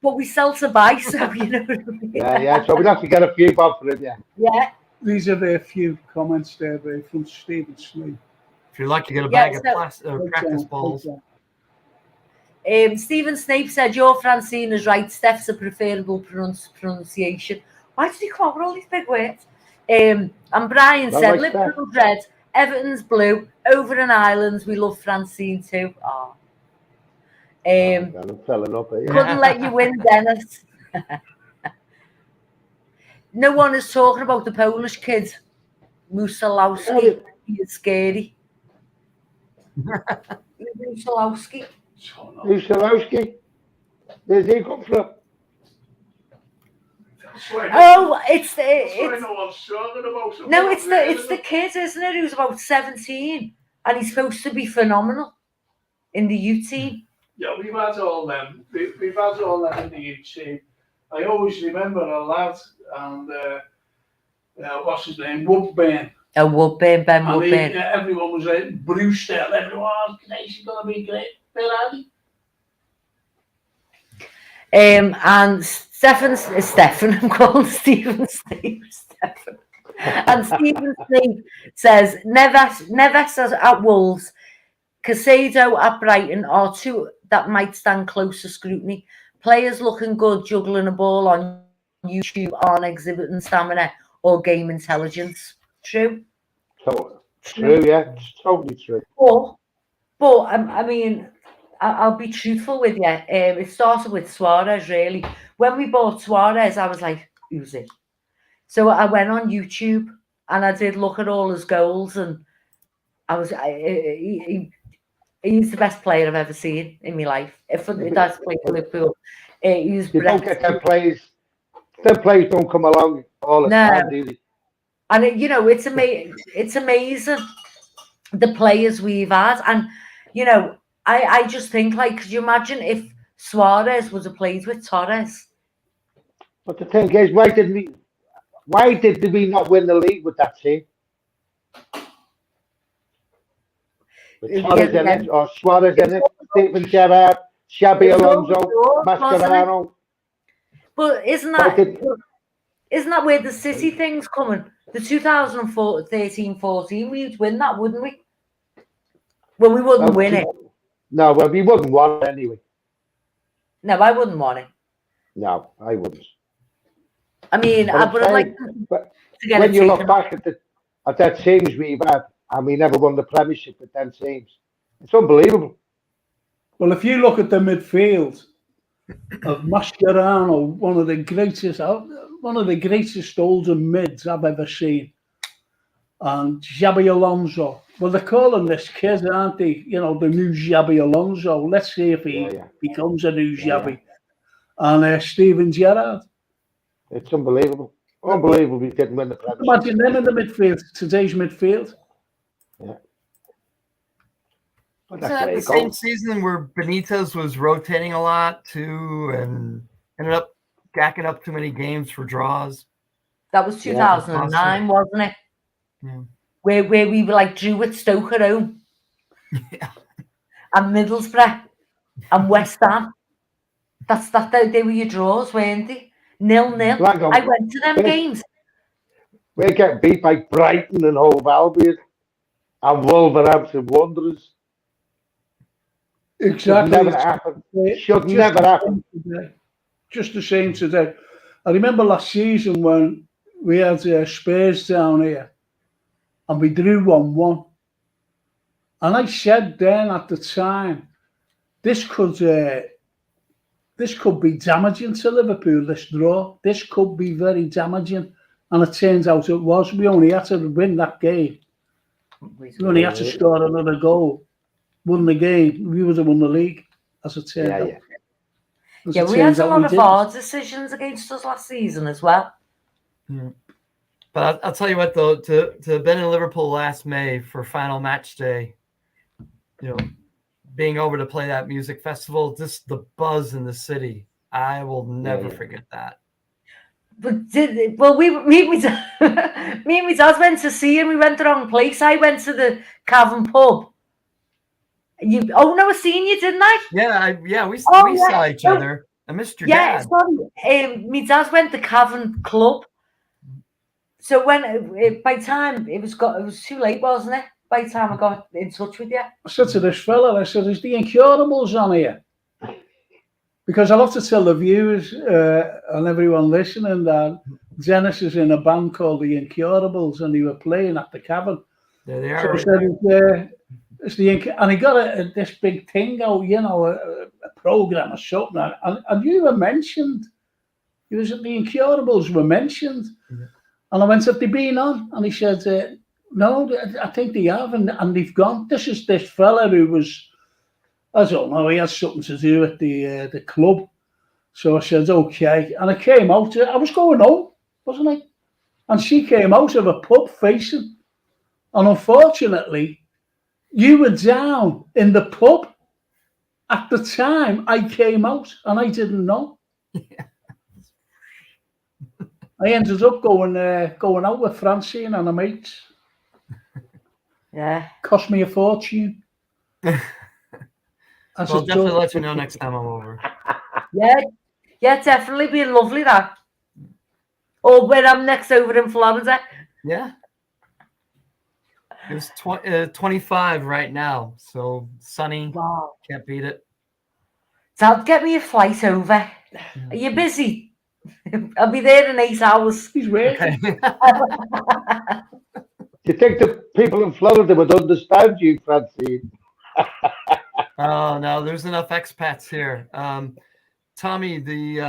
but we sell to buy, so you know what I mean? Yeah. So we'd have to get a few bob for it, yeah. Yeah. These are a few comments there from Stephen Smith. If you're lucky, get a bag of practice balls. Stephen Snape said, "Your Francine is right. Steph's a preferable pronunciation." Why did he come up with all these big words? And Brian said, "Liverpool's red, Everton's blue, over in Ireland. We love Francine too." Oh. I'm selling up it. Couldn't let you win, Dennis. No one is talking about the Polish kid, Musalowski. He is scary. Musalowski. Musalowski? Where's he come from? Oh, it's no one's talking about. no, it's the kid, isn't it? Who's about 17, and he's supposed to be phenomenal in the U team. Yeah, we've had all them. We've had all them in the U team. I always remember a lad and what's his name, Woodburn. Woodburn, Ben And Woodburn. everyone was like, Brewster, everyone, he's going to be great. Where are they? And Stephen, I'm calling Stephen Stephen. And Stephen Steve says, Neves at Wolves, Casado at Brighton are two that might stand close to scrutiny. Players looking good juggling a ball on YouTube aren't exhibiting stamina or game intelligence. True? So, true, yeah, it's totally true. But I mean, I'll be truthful with you. It started with Suarez, really. When we bought Suarez, I was like, who's it? So I went on YouTube and I did look at all his goals, and he's the best player I've ever seen in my life. If that's played for Liverpool, you don't get them players. Them players don't come along all the time, do they? And it's amazing the players we've had, and I just think, like, could you imagine if Suarez would have played with Torres? But the thing is, why did we not win the league with that team? With Torres in it, or Suarez in it, Steven Gerrard, Xabi Alonso, Mascherano. But isn't that where the City thing's coming? The 2013-14, we'd win that, wouldn't we? Well, we wouldn't win it. No, well, we wouldn't want it anyway. No, I wouldn't want it. No, I wouldn't. I mean, I'd like to get when you look back at that teams we've had, and we never won the Premiership with them teams, it's unbelievable. Well, if you look at the midfield of Mascherano, one of the greatest older mids I've ever seen, and Xabi Alonso. Well, they're calling this kid, aren't they? The new Xabi Alonso. Let's see if he becomes a new Xabi. And Steven Gerrard. It's unbelievable. Unbelievable we didn't win the Premiership. Imagine them in the midfield, today's midfield. Yeah. Was that the same season where Benitez was rotating a lot too and ended up gacking up too many games for draws? That was 2009, wasn't it? Yeah. Where we were like drew with Stoke at home. Yeah. And Middlesbrough and West Ham. They were your draws, weren't they? 0-0. I went to them games. We get beat by Brighton and Hove Albion and Wolverhampton Wanderers. Exactly. Should never happen. Should never happen. Just the same today. I remember last season when we had Spurs down here and we drew 1-1. And I said then at the time, this could be damaging to Liverpool, this draw. This could be very damaging. And it turns out it was. We only had to win that game. We only had to score another goal. Won the game. We would have won the league, as it turned out. Yeah, we had a lot of hard decisions against us last season as well. Yeah. But I'll tell you what, though, to have been in Liverpool last May for final match day, being over to play that music festival, just the buzz in the city, I will never forget that. But me and my dad went to see him. We went the wrong place. I went to the Cavern pub. I seen you, didn't I? Yeah, we saw each other. I missed your dad. Sorry. My dad went to Cavern Club. So when by the time it was too late, wasn't it? By the time I got in touch with you, I said to this fella, is the Incurables on here? Because I love to tell the viewers and everyone listening that Dennis is in a band called the Incurables, and they were playing at the Cavern. There they are. So I said, and he got this big thing out, a program or something, and you were mentioned. It was at the Incurables were mentioned, and I went, have they been on? And he said, no, I think they have, and they've gone. This is this fella who was, I don't know, he had something to do with the club, So I said, okay. And I came out. I was going home, wasn't I? And she came out of a pub facing. And unfortunately, you were down in the pub at the time I came out, and I didn't know. I ended up going out with Francine and her mates. Yeah. Cost me a fortune. I'll definitely let you know next time I'm over. Yeah, definitely be lovely that. Or when I'm next over in Florida. Yeah. It was 25 right now, so sunny. Wow. Can't beat it. Dad, get me a flight over. Are you busy? I'll be there in 8 hours. He's working. Okay. Do you think the people in Florida would understand you, Francine? Oh no, there's enough expats here. Tommy, the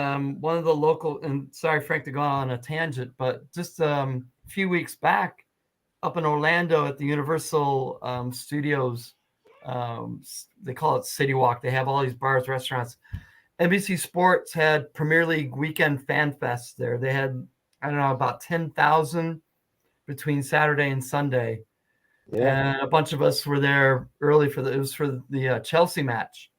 one of the local, and sorry, Frank, to go on a tangent, but just a few weeks back, up in Orlando at the Universal Studios, they call it City Walk. They have all these bars, restaurants. NBC Sports had Premier League weekend fan fest there. They had, I don't know, about 10,000 between Saturday and Sunday. Yeah. And a bunch of us were there early it was for the Chelsea match.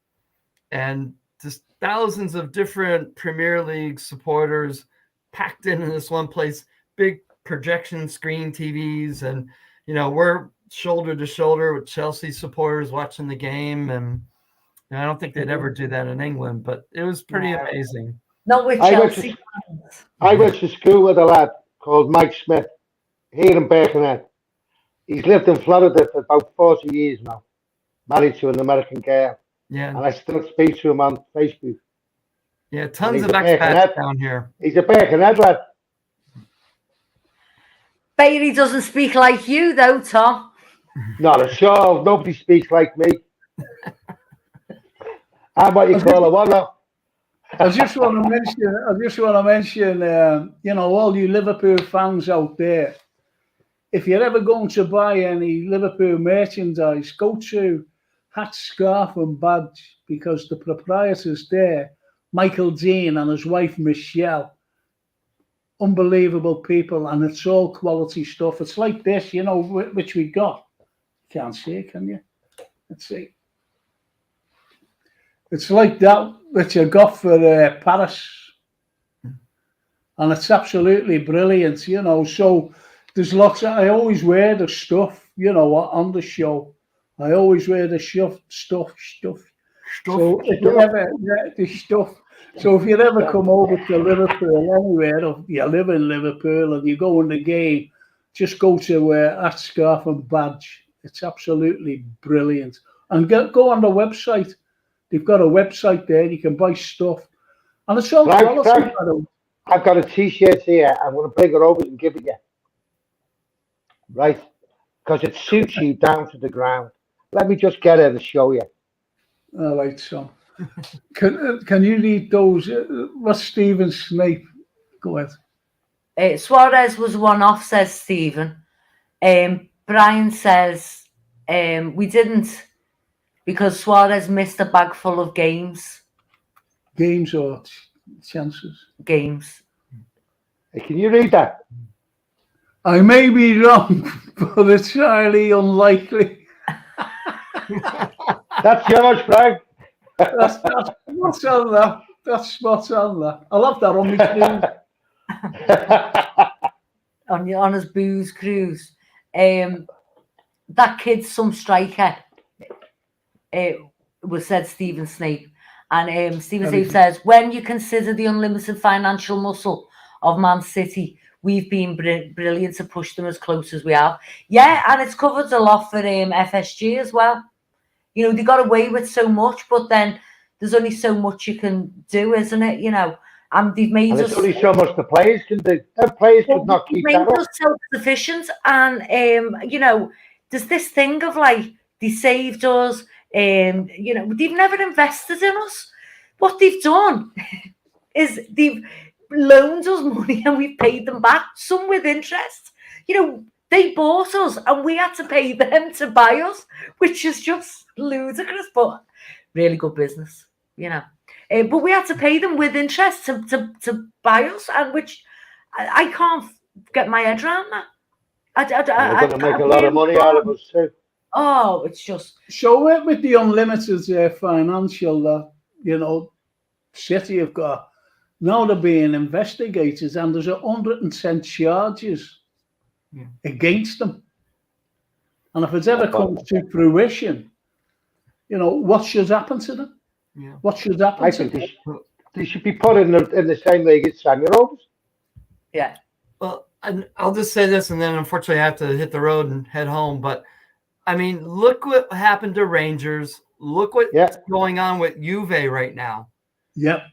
And just thousands of different Premier League supporters packed in this one place, big projection screen TVs. And, we're shoulder to shoulder with Chelsea supporters watching the game. And I don't think they'd ever do that in England, but it was pretty amazing. Not with I Chelsea. went to school with a lad called Mike Smith here in Birkenhead. He's lived in Florida for about 40 years now, married to an American girl. Yeah. And I still speak to him on Facebook. Yeah, tons of expats down here. He's a Birkenhead lad. Bet he doesn't speak like you, though, Tom. Not at all. Nobody speaks like me. I'm what you call a one-off. I just want to mention, all you Liverpool fans out there, if you're ever going to buy any Liverpool merchandise, go to Hat, Scarf and Badge, because the proprietors there, Michael Dean and his wife Michelle, unbelievable people, and it's all quality stuff. It's like this, which we got. You can't see it, can you? Let's see. It's like that which I got for Paris. And it's absolutely brilliant, So there's lots I always wear the stuff, on the show. I always wear the stuff. So if you ever, the stuff. So if you ever come over to Liverpool anywhere, or you live in Liverpool and you go in the game, just go to Hat, Scarf and Badge. It's absolutely brilliant. And go on the website. They've got a website there. You can buy stuff. And it's all quality. I've got a T-shirt here. I'm going to bring it over and give it you. Right? Because it suits you down to the ground. Let me just get it and show you. All right, so. Can you read those? What's Stephen Snape? Go ahead. Suarez was one off, says Stephen. Brian says we didn't, because Suarez missed a bag full of games. Games or chances? Games. Hey, can you read that? I may be wrong, but it's highly unlikely. That's yours, Frank. That's what's on that. That's what's on that. I love that on my cruise. on his booze cruise. That kid's some striker. Was said Stephen Snape. And Stephen Snape says, when you consider the unlimited financial muscle of Man City, we've been brilliant to push them as close as we have. Yeah, and it's covered a lot for FSG as well. They got away with so much, but then there's only so much you can do, isn't it? And they've made us. There's only so much the players can do. The players could not keep that up. Made us self-sufficient, and there's this thing of like they saved us. They've never invested in us. What they've done is they've loaned us money and we've paid them back, some with interest. They bought us and we had to pay them to buy us, which is just ludicrous, but really good business, But we had to pay them with interest to buy us, and which I can't get my head around that. They're going to make a lot of money out of us too. Oh, it's just So with the unlimited financial that, you know, City have got, now they're being investigated and there's 110 charges against them. And if it ever comes to fruition, you know, what should happen to them? Yeah. What should happen I to think them? they should be put in the same league as Samuel. yeah. Well, and I'll just say this, and then unfortunately I have to hit the road and head home. But I mean, look what happened to Rangers. Look what's going on with Juve right now. Yep.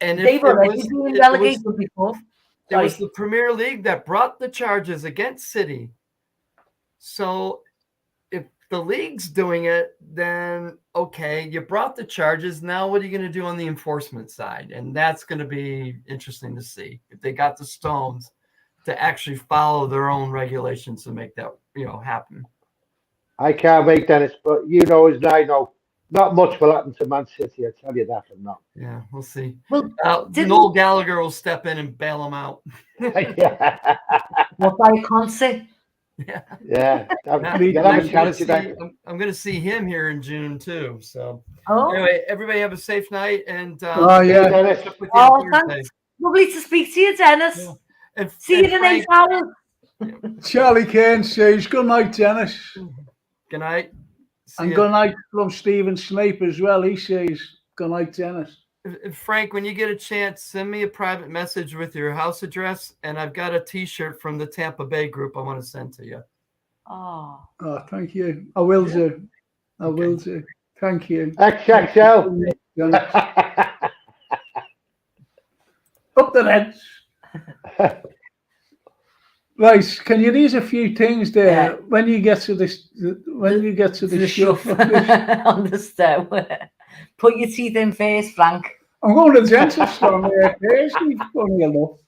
And they've already been relegated before. It was the Premier League that brought the charges against City. So if the league's doing it, then okay, you brought the charges. Now what are you going to do on the enforcement side? And that's going to be interesting to see if they got the stones to actually follow their own regulations to make that, you know, happen. I can't wait, Dennis, but you know as I know, not much will happen to Man City. I tell you that for now. Yeah, we'll see. Well, Noel Gallagher will step in and bail him out. What by concert? Yeah. I'm going to see him here in June too. So anyway, everybody have a safe night and Dennis. Thanks. Lovely to speak to you, Dennis. Yeah. And, see you in 8 hours. Charlie Kane says good night, Dennis. Good night. And good night from Stephen Snape as well. He says good night, Dennis. Frank, when you get a chance, send me a private message with your house address, and I've got a T-shirt from the Tampa Bay group I want to send to you. Oh, thank you. I will do. I will do. Thank you. XXL. Up the Reds. Right, can you raise a few things there when you get to this? When you get to the shelf on the stairway, put your teeth in first, Frank. I'm going to the dentist on Thursday. Funny enough,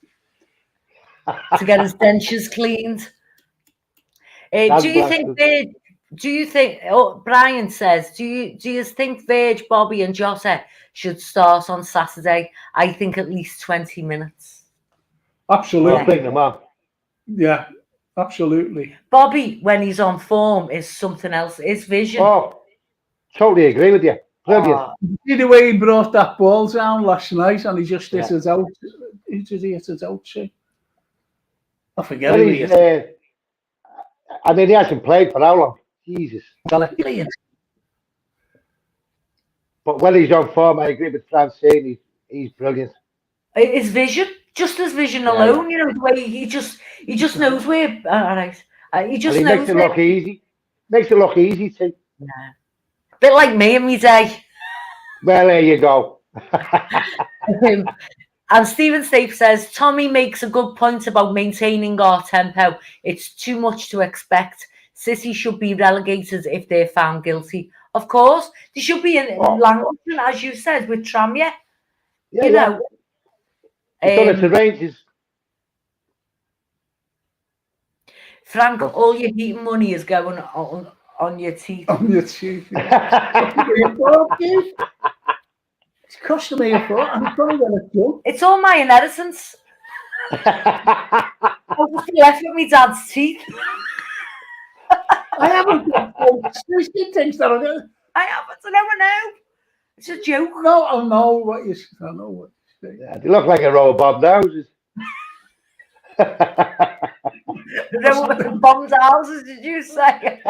to get his dentures cleaned. Do you think? Oh, Brian says, do you think Virg, Bobby, and Jota should start on Saturday? I think at least 20 minutes. Absolutely. I'll bring them up. Yeah, absolutely. Bobby, when he's on form, is something else. His vision. Oh, totally agree with you. Brilliant. See the way he brought that ball down last night and he just hit it out. Who did he hit it out to? I forget who he hit. I mean, he hasn't played for how long? Jesus. Brilliant. But when he's on form, I agree with Francine. He's brilliant. His vision. Just his vision alone, you know, the way he just knows where. He just knows. Makes it look easy. Makes it look easy too. Yeah. Bit like me in my day. Well, there you go. And Stephen Stape says Tommy makes a good point about maintaining our tempo. It's too much to expect. City should be relegated if they're found guilty. Of course, they should be in language, as you said, with Tramia. Yeah, you know. Done it to Rangers. Frank, all your heating money is going on your teeth. On your teeth. It's costing me a fork. I'm trying to get it done. It's all my inheritance. I was left with my dad's teeth. I haven't got things that I haven't. I never know. It's a joke. No, I know what you say. I know what. Yeah, they look like a row of Bob houses. Bombed houses, did you say?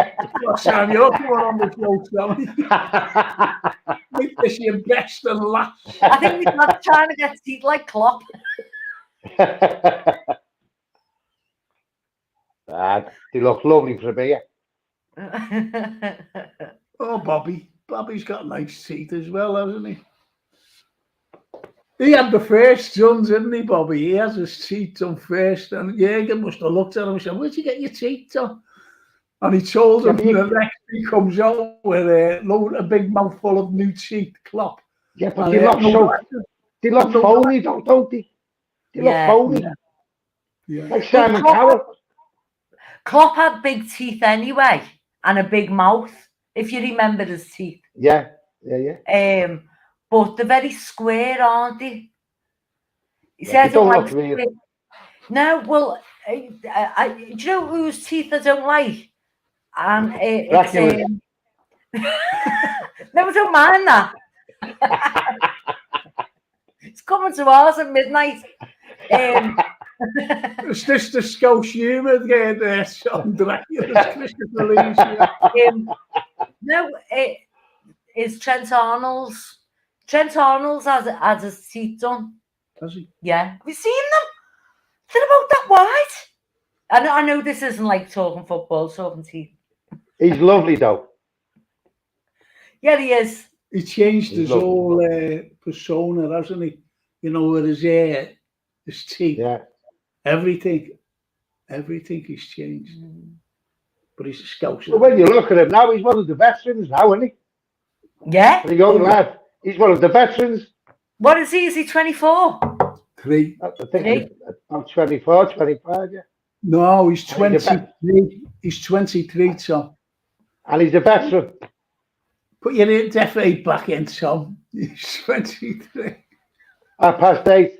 Sam, you're coming on the show, Sam. Make this your best and last. I think we're not trying to get teeth like Klopp. They look lovely for a beer. Oh, Bobby. Bobby's got nice teeth as well, hasn't he? He had the first done, didn't he, Bobby? He has his teeth done first. And Jürgen must have looked at him and said, where'd you get your teeth done? And he told him the next he comes out with a big mouthful of new teeth, Klopp. Yeah, but they look phony, don't they? They look phony. Yeah. Like Simon Cowell. Klopp had big teeth anyway and a big mouth, if you remember his teeth. Yeah. but they're very square, aren't they? He Yeah, says they don't like look real. square. No, well, do you know whose teeth I don't like? And it's Dracula's. no, I don't mind that. It's coming to ours at midnight. It's just the Scouse humour there, Sean Dracula's Christopher Lee's. No, it's Trent Arnold's. Trent Arnold's has his teeth done. Does he? Yeah. Have you seen them? They're about that wide. I know this isn't like talking football, talking teeth. He's lovely though. Yeah, he is. He changed He's his lovely. whole persona, hasn't he? You know, with his hair, his teeth, Yeah. everything he's changed. But he's a Scouse. But when you look at him now, he's one of the veterans now, isn't he? Yeah. The young lad. He's one of the veterans. What is he? Is he 24? 3. I think I'm 24, 25, yeah. No, he's And he's a 23. He's 23, Tom. And he's a veteran. Put your definitely back in, Tom. He's 23. 8:30.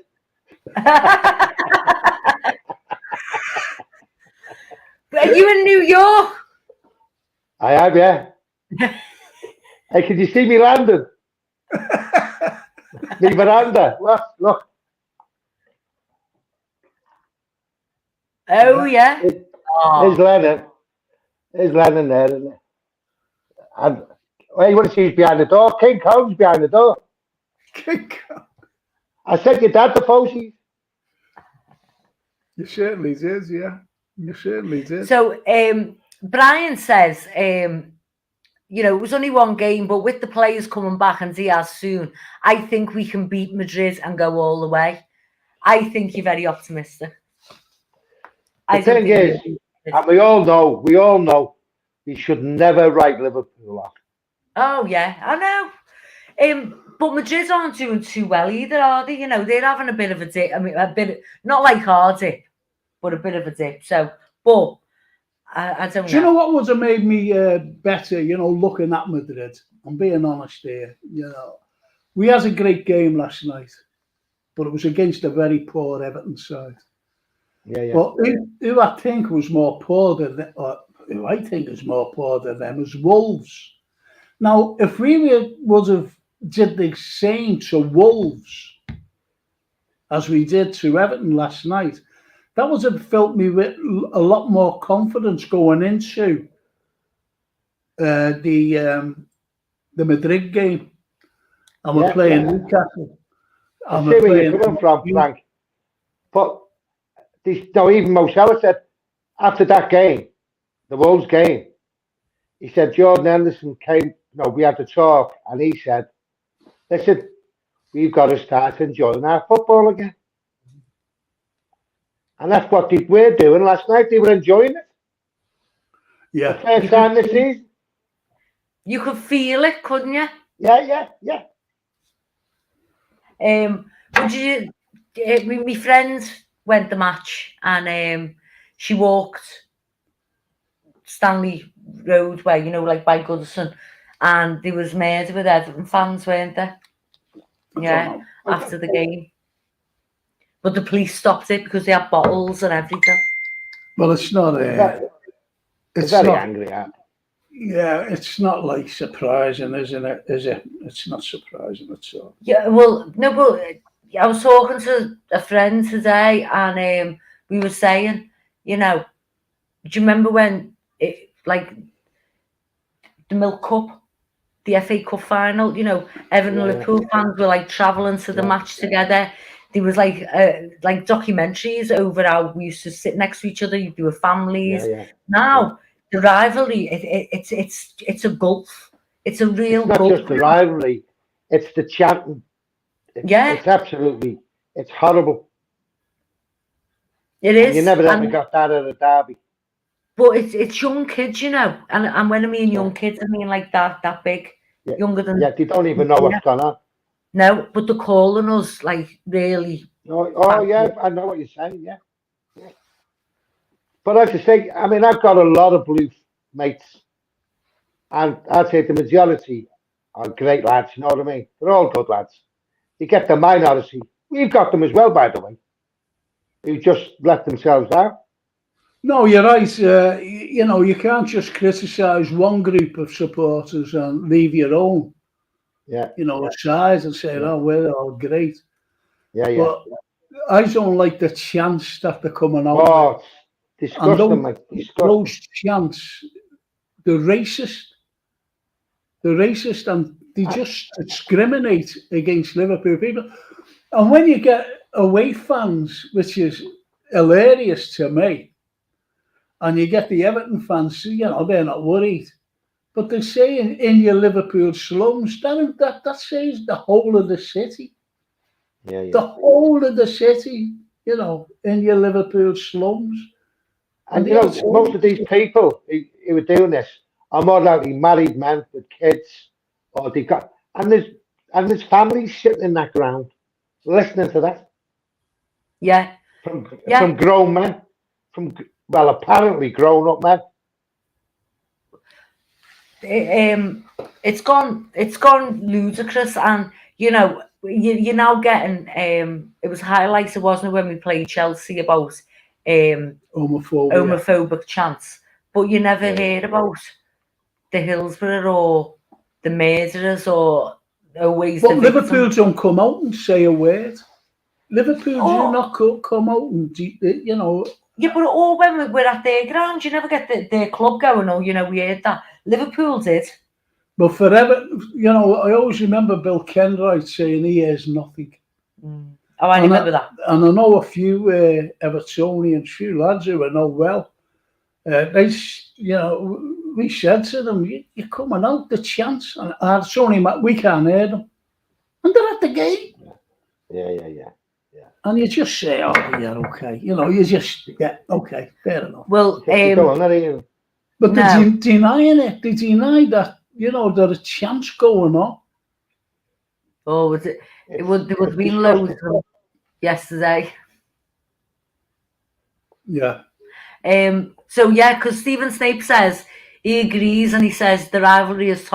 Are you in New York? I have, yeah. Hey, can you see me landing? Me veranda. Look. Oh, yeah. There's Lennon. There's Lennon there, isn't it? And well, you want to see who's behind the door? King Cole's behind the door. I sent your dad the photos. You certainly did, yeah. You certainly did. So Brian says, you know, it was only one game, but with the players coming back and Diaz soon, I think we can beat Madrid and go all the way. I think you're very optimistic. The thing is, and we all know, we should never write Liverpool off. Oh yeah, I know. But Madrid aren't doing too well either, are they? You know, they're having a bit of a dip. I mean, not like hard dip, but a bit of a dip. So, but I don't know. Do you know what would have made me better, you know, looking at Madrid? I'm being honest here. You know, we had a great game last night, but it was against a very poor Everton side. Yeah. But who I think was more poor than them, or who I think is more poor than them, is Wolves. Now, if we would have did the same to Wolves as we did to Everton last night, that would have filled me with a lot more confidence going into the Madrid game. And we're playing Newcastle. I see where you're coming from, Frank. But even Mo Salah said after that game, the Wolves game, he said Jordan Henderson came. No, we had to talk, and he said, "Listen, we've got to start enjoying our football again." And that's what they were doing last night. They were enjoying it. Yeah. The first time this season. You could feel it, couldn't you? Yeah. My friend went the match and she walked Stanley Road way, you know, like by Goodison, and there was murder with Everton fans, weren't there? Yeah, after the game. But the police stopped it because they had bottles and everything. Well, it's not it's very angry, yeah, it's not like surprising, isn't it? Is it? It's not surprising at all. Yeah, well, no, but I was talking to a friend today, and we were saying, you know, do you remember when it, like the Milk Cup, the FA Cup final? You know, Everton and Liverpool fans were like travelling to the match together. There was like documentaries over how we used to sit next to each other. You do with families. Now the rivalry, it's a gulf. It's a real gulf. It's not just the rivalry; it's the chanting. It's absolutely. It's horrible. It is. And you never ever got that at a derby. But it's young kids, you know, and when I mean young kids, I mean like that big, younger than. Yeah, they don't even know what's going on. No, but they're calling us like really. Oh yeah, I know what you're saying. Yeah. But as I say, I mean, I've got a lot of blue mates, and I'd say the majority are great lads, you know what I mean? They're all good lads. You get the minority. We've got them as well, by the way, who just let themselves down. No, you're right. You know, you can't just criticise one group of supporters and leave your own, Yeah, you know, aside and say, Yeah. oh, we're all great. yeah. But I don't like the chants that they're coming out with. Oh, it's And disgusting, mate. Disgusting. those chants, they're racist. They're racist and they just discriminate against Liverpool people. And when you get away fans, which is hilarious to me, and you get the Everton fans, you know, they're not worried. But they say in your Liverpool slums, that says the whole of the city. Yeah, The whole of the city, you know, in your Liverpool slums. And you know, most of these people who are doing this are more likely married men with kids, or they got and there's families sitting in that ground listening to that Yeah. from grown men, from apparently grown up men. It's gone ludicrous, and you know, you're now getting it was highlighted, wasn't it, when we played Chelsea, about homophobic chants, but you never hear about the Hillsborough or the murderers or always. But Liverpool don't come out and say a word. Liverpool do not come out and, you know. Yeah, but all when we're at their ground, you never get their club going. Oh, you know, we heard that. Liverpool did. But forever, you know, I always remember Bill Kenwright saying he hears nothing. Oh, I remember that. And I know a few Evertonians, few lads who I know well. They, you know, we said to them, "You're coming out the chance," and it's only we can't hear them, and they're at the game. Yeah. And you just say, "Oh, yeah, okay," you know, you just okay, fair enough. Well, but they're denying it. They deny that, you know, there's a chance going on. Oh, was it? There would have been loads yesterday. Yeah. So yeah, because Stephen Snape says he agrees, and he says the rivalry is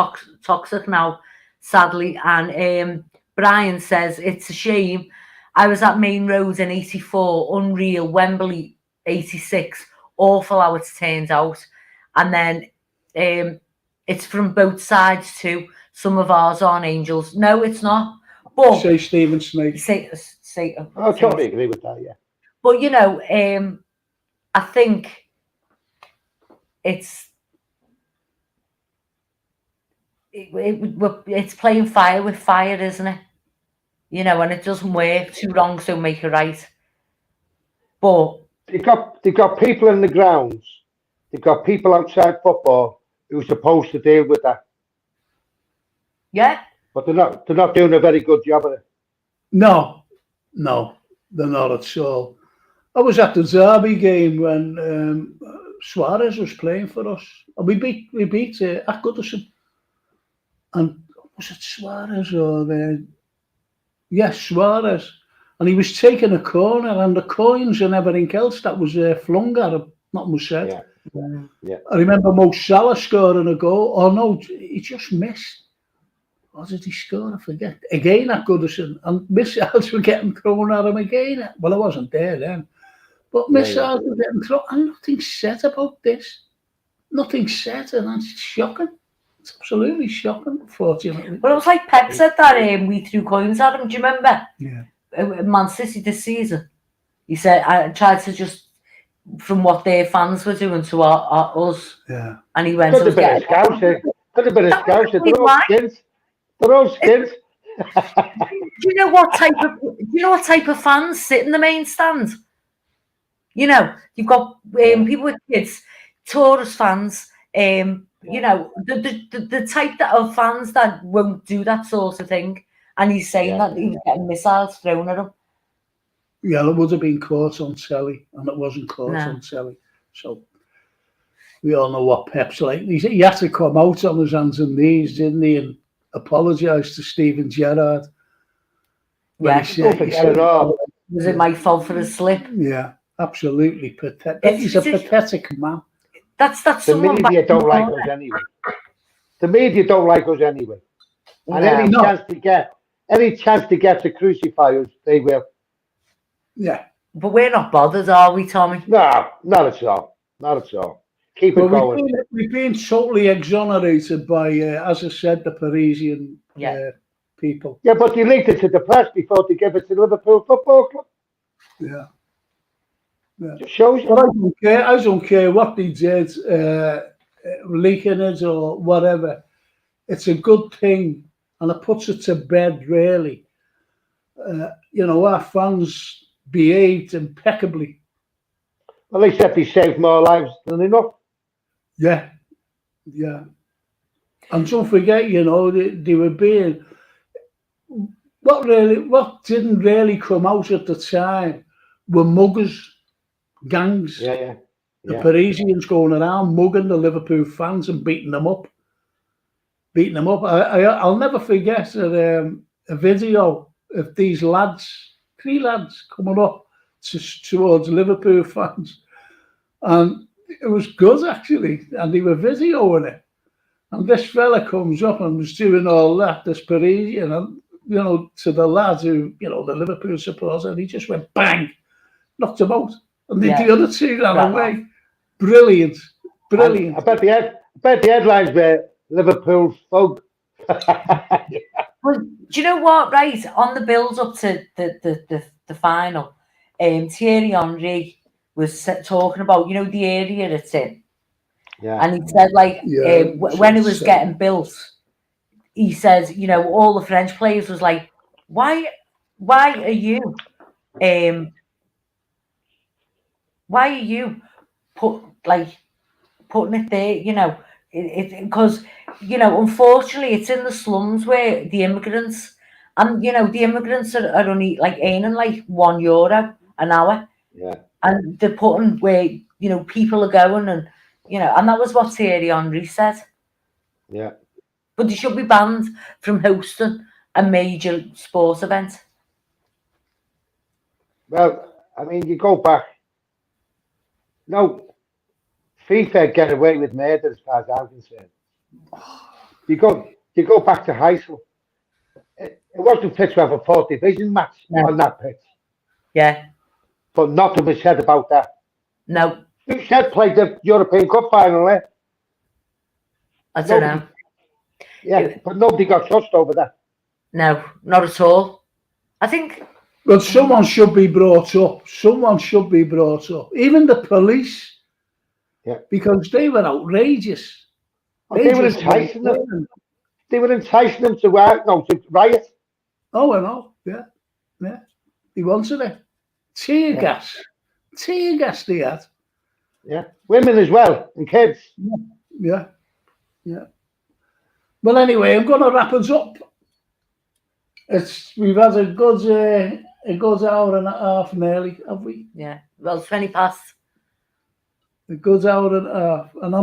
toxic now, sadly. And Brian says it's a shame. I was at Main Road in '84, unreal. Wembley '86, awful how it's turned out. And then it's from both sides too. Some of ours aren't angels. No, it's not. But say Stephen Snape. I totally agree with that. Yeah. But you know, I think it's playing fire with fire, isn't it? You know, and it doesn't work. Two wrongs don't make a right. But they've got people in the grounds. They've got people outside football who are supposed to deal with that. Yeah. But they're not doing a very good job of it. No, they're not at all. I was at the Derby game when Suarez was playing for us. And we beat at Goodison. And was it Suarez or Suarez? And he was taking a corner, and the coins and everything else that was flung at him, not much said. Yeah. I remember Mo Salah scoring a goal. Oh no, he just missed. Or did he score? I forget. Again at Goodison, and missiles were getting thrown at him again. Well, I wasn't there then. But missiles were getting thrown, and nothing said about this. Nothing said, and that's shocking. It's absolutely shocking, unfortunately. Well, it was like Pep said that we threw coins at him. Do you remember? Yeah. Man City this season. He said, I tried to just, from what their fans were doing to us. Yeah. And he went, Could have been a Scouser. Could have been a Scouser. They're all skins. Do you know what type of fans sit in the main stand? You know, you've got people with kids, tourist fans, you know, the type of fans that won't do that sort of thing. And he's saying that he was getting missiles thrown at him. Yeah, it would have been caught on telly, and it wasn't caught on telly. So we all know what Pep's like. He had to come out on his hands and knees, didn't he, and apologise to Steven Gerrard. Yeah, he said, was it my fault for a slip? Yeah, absolutely pathetic. He's a pathetic man. That's the media don't like us anyway. The media don't like us anyway. And No. any chance to get to crucify us, they will. Yeah. But we're not bothered, are we, Tommy? No, not at all. Not at all. Keep it Well, going. we've been totally exonerated by, as I said, the Parisian people. Yeah, but you linked it to the press before they give it to Liverpool Football Club. Yeah. Just shows you. But I don't care what they did, leaking it or whatever. It's a good thing, and it puts it to bed, really. Our fans behaved impeccably. Well, they said they saved more lives than enough. Yeah. And don't forget, they were being... What didn't really come out at the time were muggers, gangs. Yeah. The Parisians going around mugging the Liverpool fans and beating them up. I'll never forget a video of these three lads coming up towards Liverpool fans. And it was good, actually. And they were videoing it. And this fella comes up and was doing all that, this Parisian, and, to the lads who, the Liverpool supporters, and he just went bang, knocked him out. And the other two ran away. Brilliant. I bet the headlines were Liverpool folk. Well, do you know what? Right, on the build up to the final, Thierry Henry was talking about, the area it's in. Yeah. And he said, when it was getting built, he says, all the French players was like, why are you putting it there, because, unfortunately it's in the slums where the immigrants, and, the immigrants are only earning €1 an hour. Yeah. And they're putting where, people are going, and, and that was what Thierry Henry said. Yeah. But they should be banned from hosting a major sports event. Well, I mean, you go back. No, FIFA get away with murder as far as I'm concerned. You go back to high school. It wasn't fit to have a fourth division match on that pitch. Yeah. But nothing was said about that. No. Who said play the European Cup final there? I don't know. Yeah, but nobody got touched over that. No, not at all. I think... But someone should be brought up. Even the police. Yeah. Because they were outrageous. They were enticing them. They were enticing them to riot. Oh, I know. Yeah. He wanted it. Tear gas they had. Yeah. Women as well, and kids. Yeah. Well, anyway, I'm going to wrap us up. We've had a good hour and a half nearly, have we? Yeah. Well, 20 past. A good hour and a half. And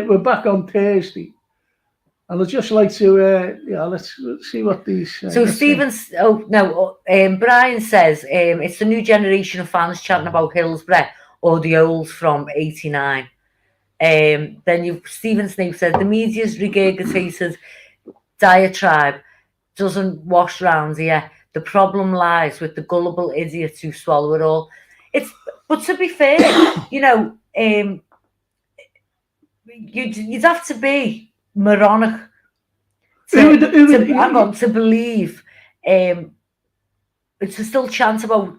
we're back on Thursday. And I'd just like to, let's see what these... So Brian says, it's the new generation of fans chanting about Hillsborough or the Olds from 89. Then Stephen Snape said, the media's regurgitated diatribe doesn't wash round here. The problem lies with the gullible idiots who swallow it all. But to be fair, you'd have to be moronic to believe it's still chant about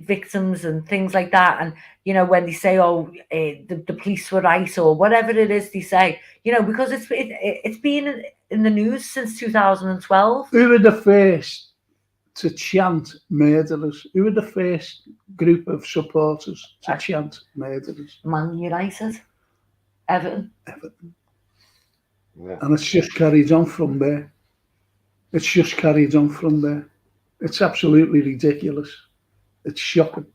victims and things like that, and when they say the police were right or whatever it is they say, because it's been in the news since 2012. Who were the first to chant murderers? Who were the first group of supporters to chant murderers? Man United, Everton. Yeah. And it's just carried on from there. It's absolutely ridiculous. It's shocking.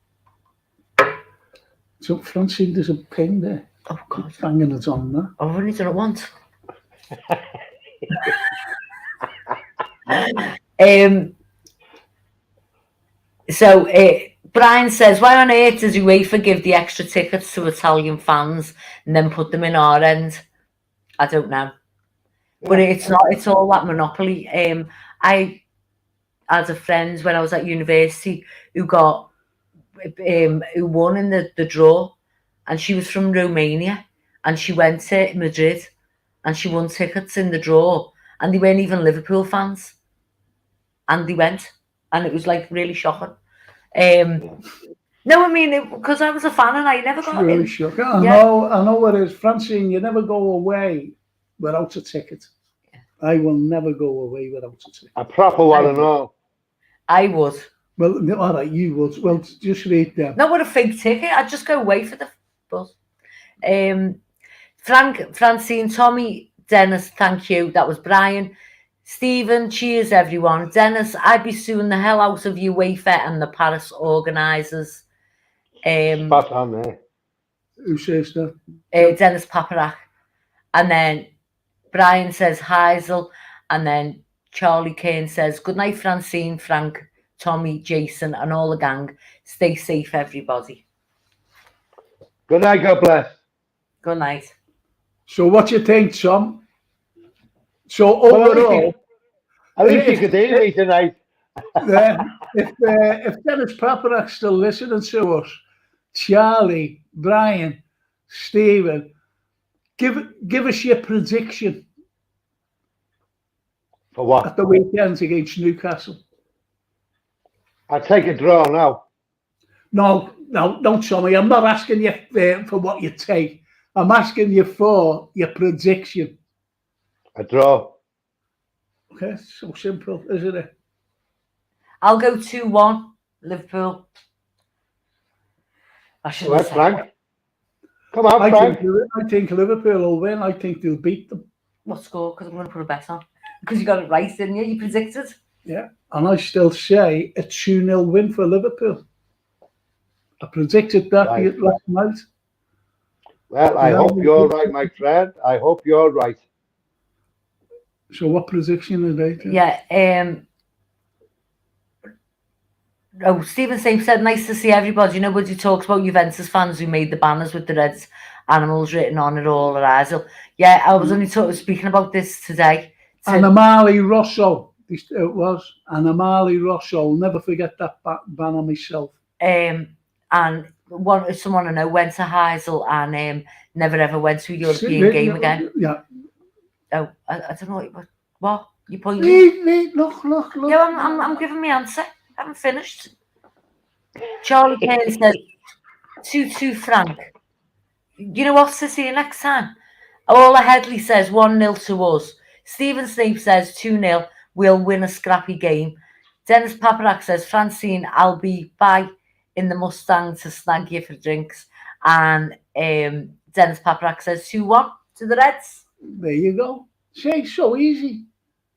So, Francine, there's a ping there. Oh, God. Banging it on there. I've only done it once. Brian says, why on earth does UEFA give the extra tickets to Italian fans and then put them in our end? I don't know. But it's not. It's all that monopoly. I had a friend when I was at university who got who won in the draw, and she was from Romania, and she went to Madrid, and she won tickets in the draw, and they weren't even Liverpool fans, and they went, and it was like really shocking. No, I mean, because I was a fan and I never got really in. shocking. I know what it is. Francine, you never go away without a ticket. Yeah. I will never go away without a ticket. A proper one and all. I would. Well, all right, you would. Well, just read them. Not with a fake ticket. I'd just go away for the bus. Frank, Francine, Tommy, Dennis, thank you. That was Brian. Stephen, cheers everyone. Dennis, I'd be suing the hell out of UEFA and the Paris organisers. Spot on there. Who says that? Dennis Paparak. And then Brian says Heisel. And then Charlie Kane says, good night, Francine, Frank, Tommy, Jason, and all the gang. Stay safe, everybody. Good night, God bless. Good night. So what you think, Tom? So overall, at least you could hear me tonight. If Dennis Paparak's still listening to us, Charlie, Brian, Stephen, give us your prediction For what? at the weekend against Newcastle. I'll take a draw now. No, don't tell me. I'm not asking you for what you take. I'm asking you for your prediction. A draw. Okay, so simple, isn't it? I'll go 2-1, Liverpool. I should Well, Frank. Come on, Frank. I think Liverpool will win. I think they'll beat them. What score? Because I'm going to put a bet on. Because you got it right, didn't you? You predicted. Yeah, and I still say a 2-0 win for Liverpool. I predicted that last night. Well, I hope you're right, my friend. I hope you're right. So what prediction are they? Yeah. Stephen Safe said, nice to see everybody. Nobody talks about Juventus fans who made the banners with the red animals written on it all. Yeah, I was only speaking about this today. Anamali Rosso. It was Anamali Rosso. I'll never forget that banner myself. And someone I know went to Heisel and never ever went to a European game again. Yeah. Oh, I don't know what you pointing. Look. Yeah, I'm giving my answer. I haven't finished. Charlie Kane says 2-2 Frank. You know what to see you next time. Ola Headley says 1-0 to us. Stephen Snape says 2-0. We'll win a scrappy game. Dennis Paparak says, Francine, I'll be by in the Mustang to snag you for drinks. And Dennis Paparak says 2-1 to the Reds. There you go. See, so easy,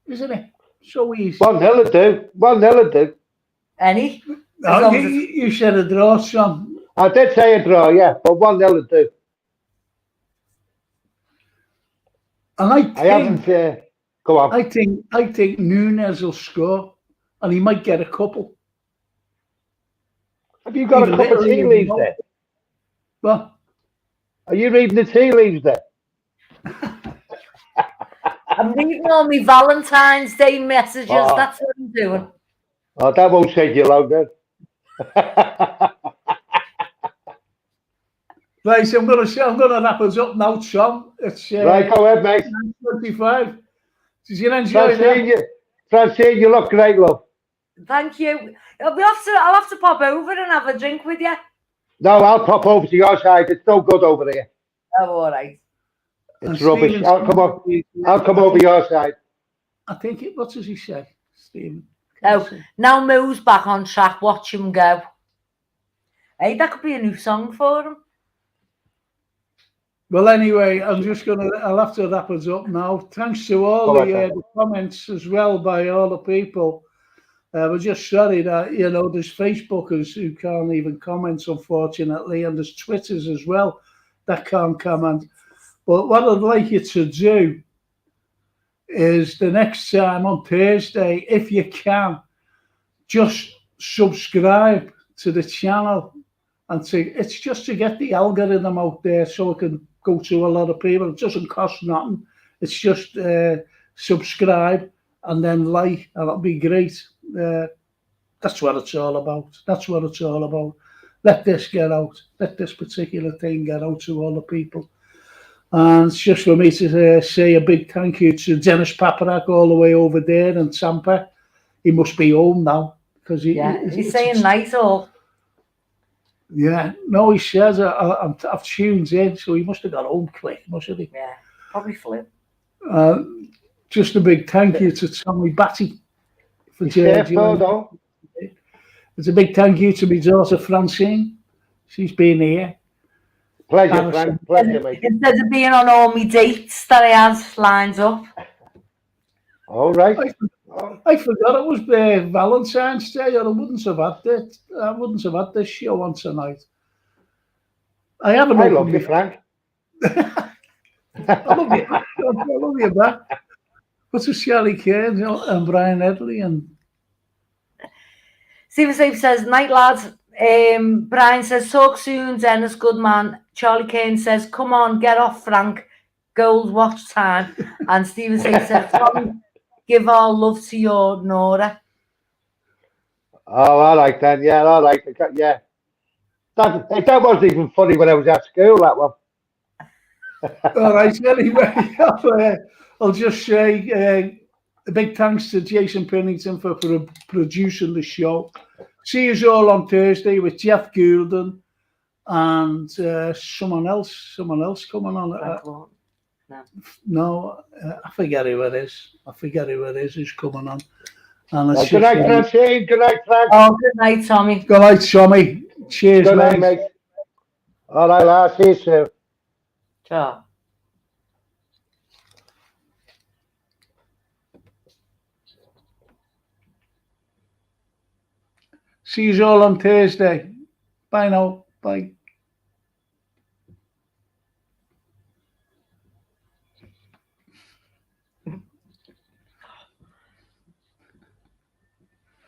isn't it? So easy. 1-0 to do. 1-0 to do. Any? No, you said a draw, son. I did say a draw, yeah, but 1-0 to do. And I haven't. Go on. I think Núñez will score, and he might get a couple. Have you got a couple of tea leaves there? What? Are you reading the tea leaves there? I'm reading all my Valentine's Day messages. Oh. That's what I'm doing. Oh, that won't take you long then. Right, so I'm gonna wrap us up now, Tom. It's right, go ahead, mate. 25. Did you enjoy that? Francine, you look great, love. Thank you. I'll have to pop over and have a drink with you. No, I'll pop over to your side. It's no good over there. Oh, all right. It's rubbish. I'll come over your side. I think what does he say, Stephen? Oh, now Mo's back on track. Watch him go. Hey, that could be a new song for him. Well, anyway, I'll have to wrap us up now. Thanks to all the comments as well by all the people. We're just sorry that, there's Facebookers who can't even comment, unfortunately, and there's Twitters as well that can't comment. But what I'd like you to do is the next time on Thursday, if you can, just subscribe to the channel, and it's just to get the algorithm out there so it can go to a lot of people. It doesn't cost nothing. It's just subscribe and then like, and it'll be great. That's what it's all about. That's what it's all about. Let this get out. Let this particular thing get out to all the people. And it's just for me to say a big thank you to Dennis Paparak all the way over there in Tampa. He must be home now because he's saying night all. Yeah, no, he says I've tuned in, so he must have got home quick, mustn't he? Yeah, probably flew. Just a big thank you to Tommy Batty for joining. It's a big thank you to my daughter Francine. She's been here. Pleasure, Frank. Pleasure, mate. Instead of being on all my dates that I have lined up. All right. I forgot it was Valentine's Day, or I wouldn't have had it. I wouldn't have had this show on tonight. I haven't. I love you, Frank. I love you. I love you back. What's with Shelley Cairns and Brian Edley and Stephen Safe says, night lads. Brian says, talk soon, Dennis, good man. Charlie Kane says, come on, get off, Frank. Gold watch time. And Stephen Safe says, Tommy, give our love to your Nora. Oh, I like that. Yeah, I like it. Yeah. That wasn't even funny when I was at school, that one. All right, anyway, I'll just say a big thanks to Jason Pennington for producing the show. See you all on Thursday with Jeff Goulden and someone else coming on. No, I forget who it is. Who's coming on. And it's good night, Francine. Good night, Frank. Oh, good night, Tommy. Good night, Tommy. Cheers, good night, mate. All right, lad. See you soon. Ciao. See you all on Thursday. Bye now. Bye.